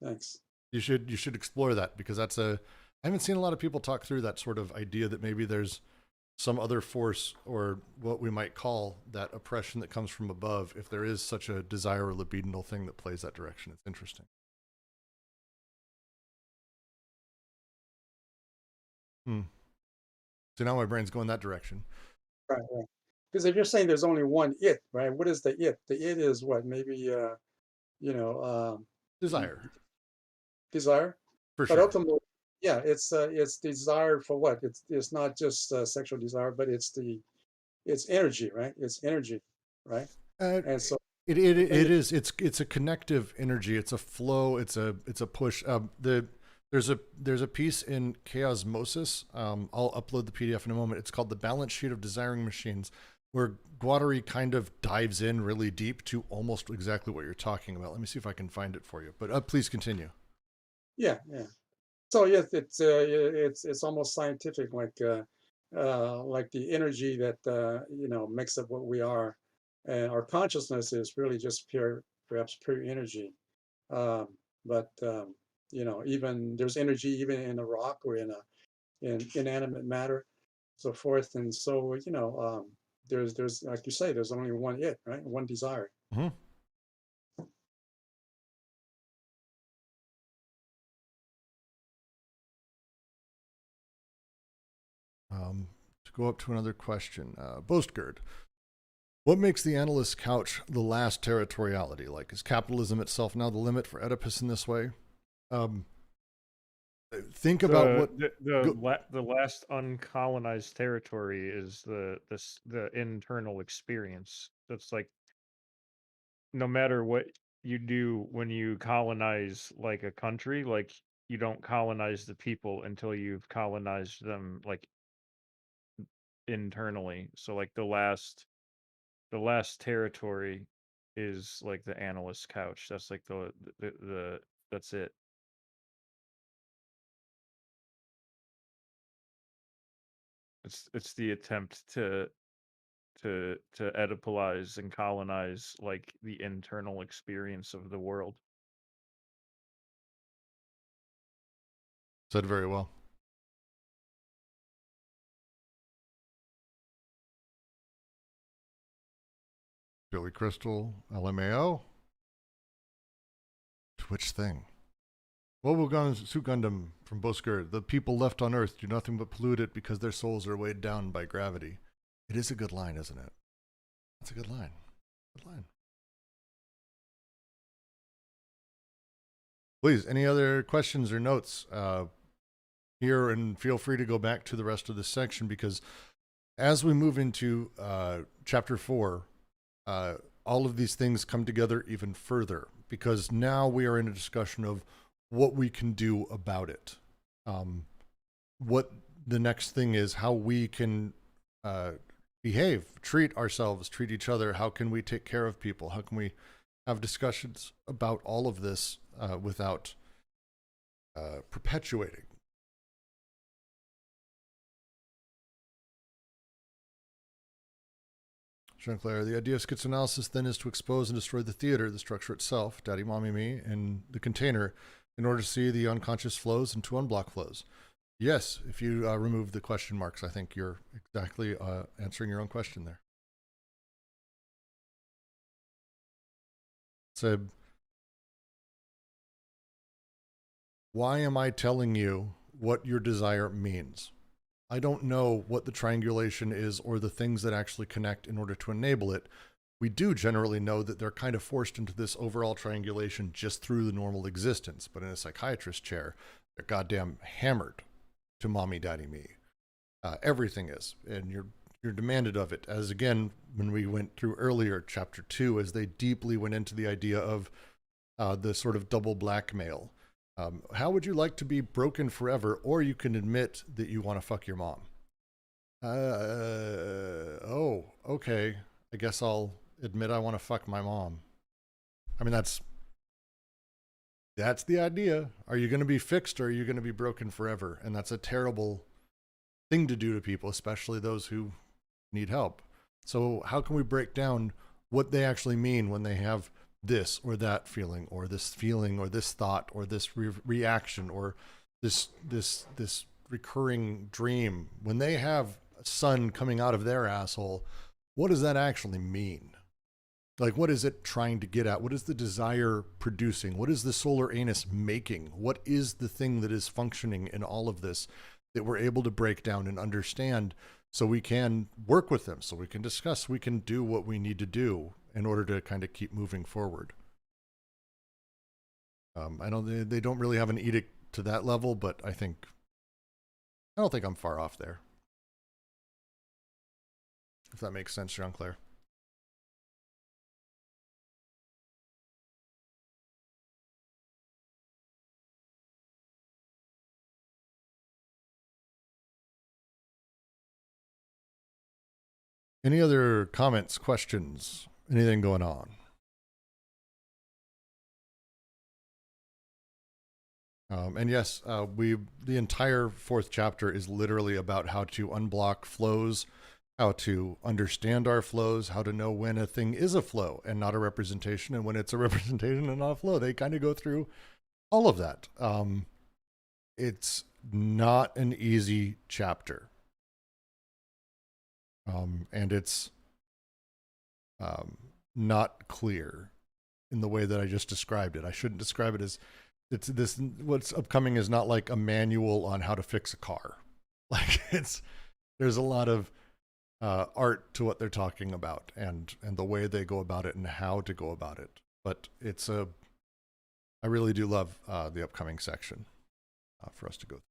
Thanks. You should explore that because I haven't seen a lot of people talk through that sort of idea that maybe there's some other force or what we might call that oppression that comes from above, if there is such a desire or libidinal thing that plays that direction. It's interesting. So now my brain's going that direction. Right, right. Because if you're saying there's only one it, right? What is the it? The it is what? Maybe Desire. desire. For But sure. ultimately, yeah, it's desire for what? It's not just sexual desire, but it's energy, right? It's energy, right? And so it is it's a connective energy. It's a flow. It's a push. There's a piece in Chaosmosis. I'll upload the PDF in a moment. It's called The Balance Sheet of Desiring Machines, where Guattari kind of dives in really deep to almost exactly what you're talking about. Let me see if I can find it for you. But please continue. yeah. So yes, it's almost scientific, like the energy that makes up what we are, and our consciousness is really just perhaps pure energy. But even there's energy even in a rock or in inanimate matter, so forth. And so there's like you say, there's only one it, right? One desire. Mm-hmm. To go up to another question, Bostgerd. What makes the analyst's couch the last territoriality? Like, is capitalism itself now the limit for Oedipus in this way? Think about the last uncolonized territory is the internal experience. That's like, no matter what you do when you colonize like a country, like you don't colonize the people until you've colonized them like internally. So like the last territory is like the analyst's couch. That's like the that's it. It's the attempt to Oedipalize and colonize like the internal experience of the world. Said very well. Billy Crystal, LMAO. Twitch thing. Wobugan Sugundam from Bosgurd. The people left on Earth do nothing but pollute it because their souls are weighed down by gravity. It is a good line, isn't it? That's a good line. Good line. Please, any other questions or notes here? And feel free to go back to the rest of this section, because as we move into chapter 4, all of these things come together even further, because now we are in a discussion of what we can do about it. What the next thing is, how we can behave, treat ourselves, treat each other. How can we take care of people? How can we have discussions about all of this without perpetuating? Jean-Claire, the idea of schizoanalysis then is to expose and destroy the theater, the structure itself, daddy, mommy, me, and the container, in order to see the unconscious flows and to unblock flows. Yes, if you remove the question marks, I think you're exactly answering your own question there. So, why am I telling you what your desire means? I don't know what the triangulation is or the things that actually connect in order to enable it. We do generally know that they're kind of forced into this overall triangulation just through the normal existence. But in a psychiatrist chair, they're goddamn hammered to mommy, daddy, me. Everything is, and you're demanded of it. As again, when we went through earlier, chapter 2, as they deeply went into the idea of the sort of double blackmail. How would you like to be broken forever, or you can admit that you want to fuck your mom? Oh, okay. I guess I'll admit I want to fuck my mom. I mean, that's the idea. Are you going to be fixed, or are you going to be broken forever? And that's a terrible thing to do to people, especially those who need help. So how can we break down what they actually mean when they have this or that feeling or this thought or this reaction or this recurring dream? When they have a sun coming out of their asshole, what does that actually mean? Like, what is it trying to get at? What is the desire producing? What is the solar anus making? What is the thing that is functioning in all of this that we're able to break down and understand, so we can work with them, so we can discuss, we can do what we need to do in order to kind of keep moving forward. They don't really have an edict to that level, but I don't think I'm far off there. If that makes sense, Jean-Claire. Any other comments, questions, anything going on? And yes, the entire 4th chapter is literally about how to unblock flows, how to understand our flows, how to know when a thing is a flow and not a representation, and when it's a representation and not a flow. They kind of go through all of that. It's not an easy chapter. And it's not clear in the way that I just described it. I shouldn't describe it as what's upcoming is not like a manual on how to fix a car. Like, there's a lot of art to what they're talking about and the way they go about it and how to go about it. But I really do love the upcoming section for us to go through.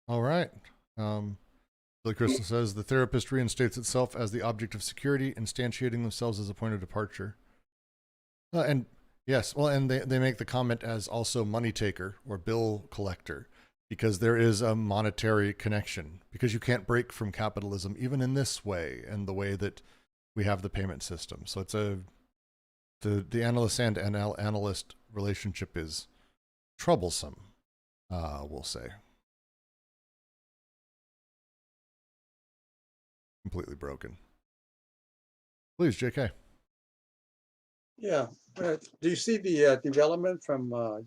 All right. Billy Crystal says, the therapist reinstates itself as the object of security, instantiating themselves as a point of departure. And yes, well, and they make the comment as also money taker or bill collector, because there is a monetary connection, because you can't break from capitalism, even in this way, and the way that we have the payment system. So it's the analyst and analyst relationship is troublesome, we'll say. Completely broken. Please, JK. Yeah. Do you see the development from from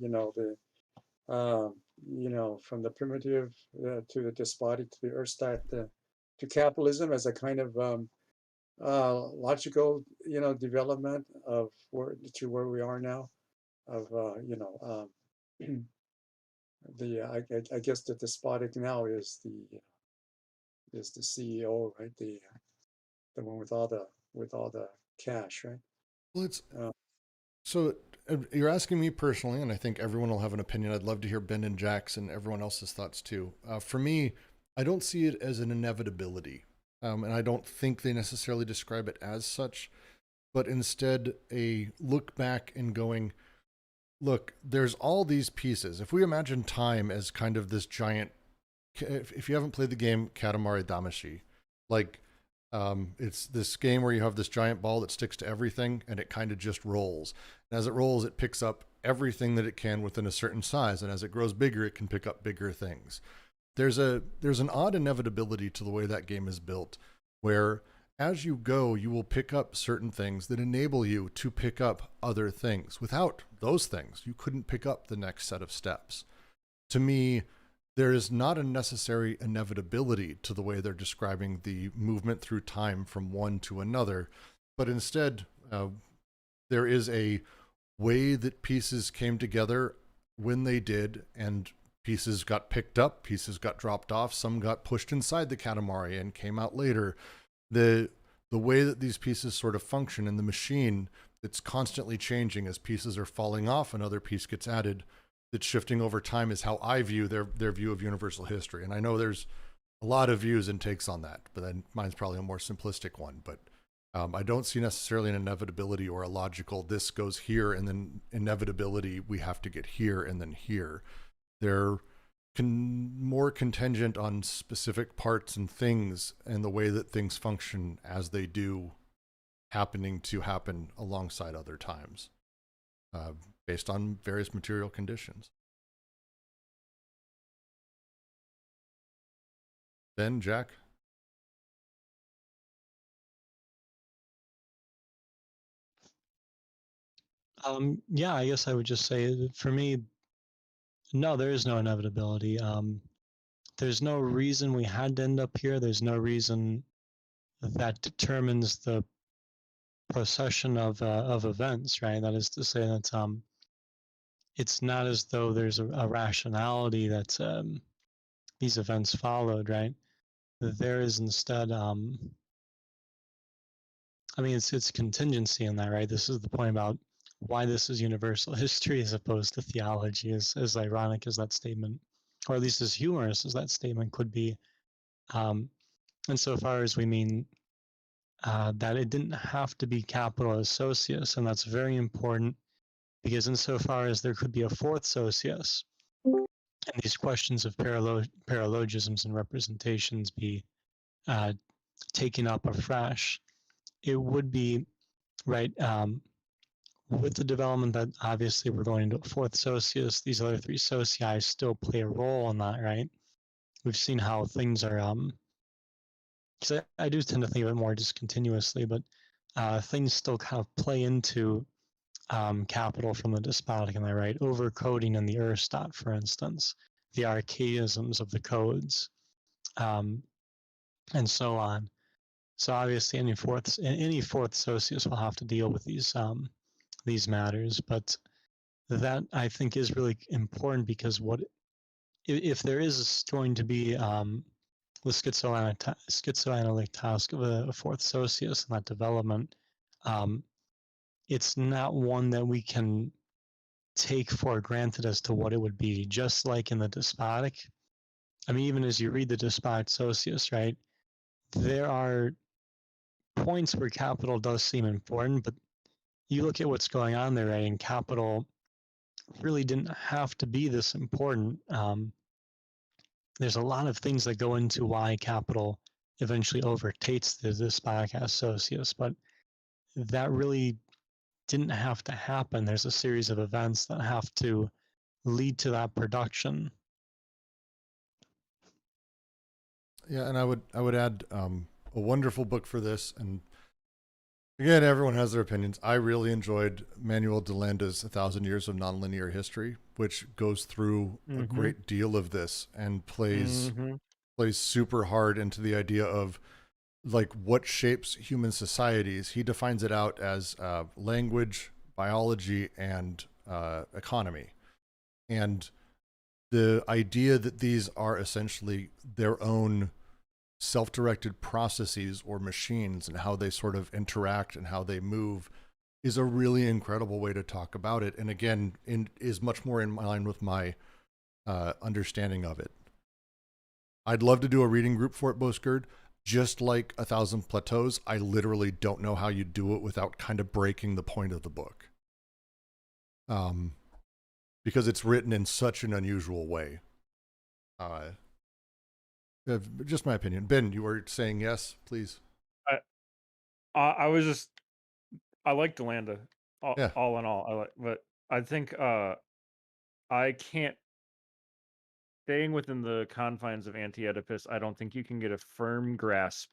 the primitive to the despotic to the earth-stat to capitalism as a kind of logical development of where we are now, of I guess the despotic now is the CEO, right? The one with all the cash, right? Well, it's so you're asking me personally, and I think everyone will have an opinion. I'd love to hear Ben and Jack's and everyone else's thoughts too. For me, I don't see it as an inevitability, and I don't think they necessarily describe it as such, but instead a look back and going, look, there's all these pieces. If we imagine time as kind of this giant, if you haven't played the game Katamari Damacy, like it's this game where you have this giant ball that sticks to everything and it kind of just rolls. And as it rolls, it picks up everything that it can within a certain size. And as it grows bigger, it can pick up bigger things. There's an odd inevitability to the way that game is built, where as you go, you will pick up certain things that enable you to pick up other things. Without those things, you couldn't pick up the next set of steps. To me, there is not a necessary inevitability to the way they're describing the movement through time from one to another, but instead there is a way that pieces came together when they did, and Pieces got picked up, pieces got dropped off, some got pushed inside the Katamari and came out later. The way that these pieces sort of function in the machine, it's constantly changing as pieces are falling off, another piece gets added. That's shifting over time is how I view their view of universal history. And I know there's a lot of views and takes on that, but then mine's probably a more simplistic one. But I don't see necessarily an inevitability or a logical, this goes here and then inevitability, we have to get here and then here. They're more contingent on specific parts and things and the way that things function as they do, happening to happen alongside other times, based on various material conditions. Ben, Jack? Yeah, I guess I would just say that for me, no, there is no inevitability. There's no reason we had to end up here. There's no reason that determines the procession of events, right? That is to say that it's not as though there's a rationality that these events followed, right? There is instead, I mean, it's contingency in that, right? This is the point about why this is universal history as opposed to theology, as ironic as that statement, or at least as humorous as that statement could be. Insofar as we mean that it didn't have to be capital as socius, and that's very important because insofar as there could be a fourth socius, and these questions of paralogisms and representations be taken up afresh, it would be, right, with the development that obviously we're going into a fourth socius, these other three socii still play a role in that, right? We've seen how things are, because I do tend to think of it more discontinuously, but things still kind of play into capital from the despotic and the right, overcoding in the Erstat, for instance, the archaisms of the codes, and so on. So obviously, any fourth socius will have to deal with these matters, but that I think is really important because what if there is going to be the schizoanalytic task of a fourth socius and that development, it's not one that we can take for granted as to what it would be. Just like in the despotic, I mean, even as you read the despotic socius, right, there are points where capital does seem important, but you look at what's going on there, right, and capital really didn't have to be this important. There's a lot of things that go into why capital eventually overtakes the despotic as socius, but that really didn't have to happen. There's a series of events that have to lead to that production. Yeah, and I would add a wonderful book for this, and again, everyone has their opinions. I really enjoyed Manuel de Landa's 1,000 Years of Nonlinear History, which goes through a great deal of this and plays super hard into the idea of like what shapes human societies. He defines it out as language, biology, and economy. And the idea that these are essentially their own self-directed processes or machines and how they sort of interact and how they move is a really incredible way to talk about it. And again, is much more in line with my understanding of it. I'd love to do a reading group for it, Bosgerd. Just like 1,000 Plateaus, I literally don't know how you do it without kind of breaking the point of the book. Because it's written in such an unusual way. Just my opinion. Ben, you were saying yes, please. I was just, I like DeLanda, Yeah. all in all. But I think I can't, staying within the confines of Anti-Oedipus, I don't think you can get a firm grasp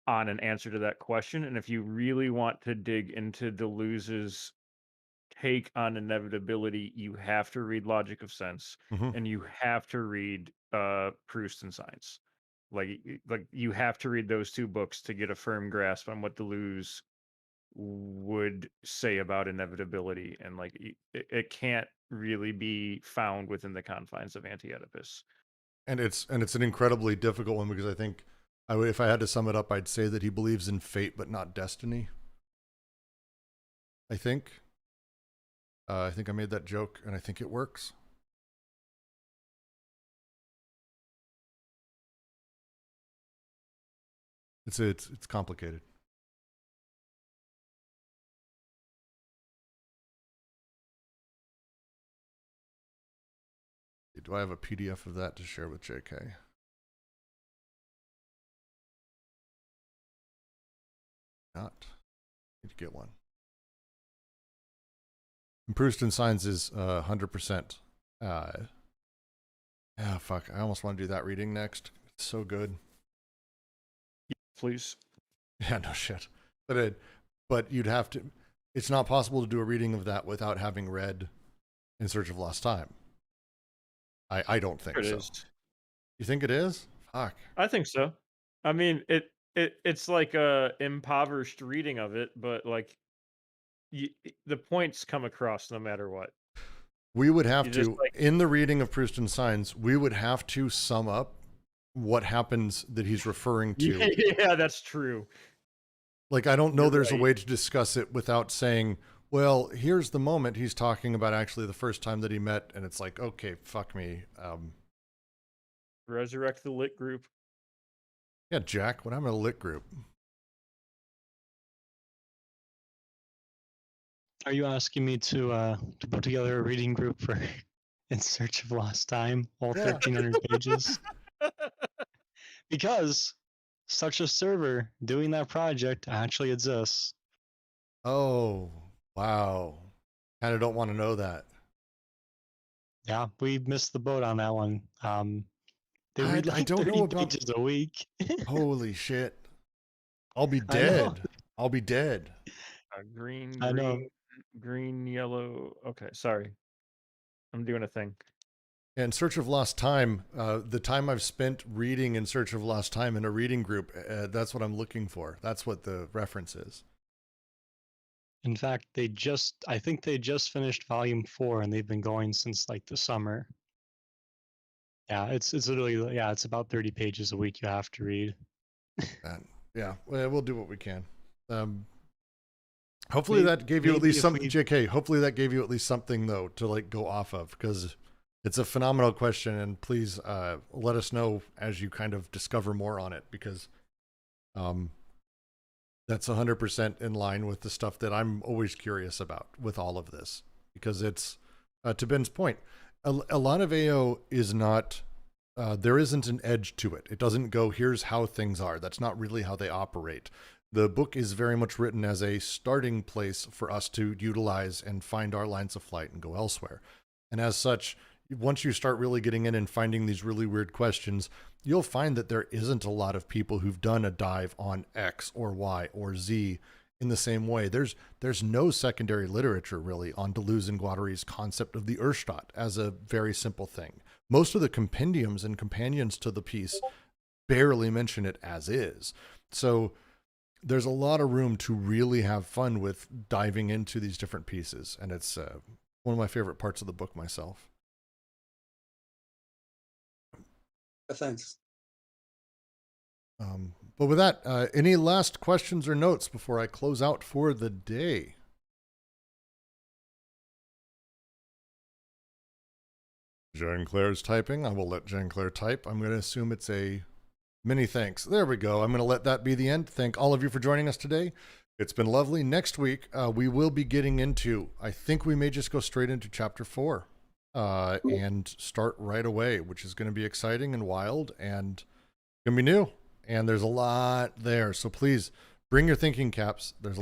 on an answer to that question. And if you really want to dig into Deleuze's take on inevitability, you have to read Logic of Sense, and you have to read Proust and Science. Like you have to read those two books to get a firm grasp on what Deleuze would say about inevitability, and like it can't really be found within the confines of Anti-Oedipus. And it's an incredibly difficult one because I think if I had to sum it up, I'd say that he believes in fate but not destiny. I think I made that joke, and I think it works. It's complicated. Do I have a PDF of that to share with JK? Not. Need to get one. And Proust and Signs is 100%. Fuck. I almost want to do that reading next. It's so good. Please. Yeah, no shit. But you'd have to. It's not possible to do a reading of that without having read In Search of Lost Time. I don't think so. Is. You think it is? Fuck. I think so. I mean, it's like a impoverished reading of it, but like the points come across no matter what. We would have to, in the reading of Proust and Signs, we would have to sum up what happens that he's referring to. Yeah, that's true. Like, I don't know there's a way to discuss it without saying, well, here's the moment he's talking about actually the first time that he met, and it's like, okay, fuck me. Resurrect the lit group. Yeah, Jack, what happened to the lit group? Are you asking me to put together a reading group for In Search of Lost Time, all 1,300 pages? Because such a server doing that project actually exists. Oh, wow. Kind of don't want to know that. Yeah, we missed the boat on that one. They read like I don't 30 know about pages a week. Holy shit. I'll be dead. I'll be dead. Green, yellow. Okay, sorry. I'm doing a thing. In Search of Lost Time, the time I've spent reading In Search of Lost Time in a reading group, that's what I'm looking for. That's what the reference is. In fact, I think they just finished volume 4 and they've been going since like the summer. Yeah, it's literally, it's about 30 pages a week you have to read. Yeah, we'll do what we can. Hopefully that gave you at least something, JK. Hopefully that gave you at least something though to like go off of, because it's a phenomenal question, and please let us know as you kind of discover more on it, because that's 100% in line with the stuff that I'm always curious about with all of this, because it's to Ben's point, a lot of AO is not. There isn't an edge to it. It doesn't go, here's how things are. That's not really how they operate. The book is very much written as a starting place for us to utilize and find our lines of flight and go elsewhere. And as such, once you start really getting in and finding these really weird questions, you'll find that there isn't a lot of people who've done a dive on X or Y or Z in the same way. There's no secondary literature really on Deleuze and Guattaris' concept of the Urstadt as a very simple thing. Most of the compendiums and companions to the piece barely mention it as is. So there's a lot of room to really have fun with diving into these different pieces. And it's one of my favorite parts of the book myself. Thanks. But with that, any last questions or notes before I close out for the day? Jean-Claire's typing. I will let Jean-Claire type. I'm going to assume it's a many thanks. There we go. I'm going to let that be the end. Thank all of you for joining us today. It's been lovely. Next week, we will be getting into, I think we may just go straight into chapter 4 and start right away, which is going to be exciting and wild and going to be new. And there's a lot there. So please bring your thinking caps. There's a lot.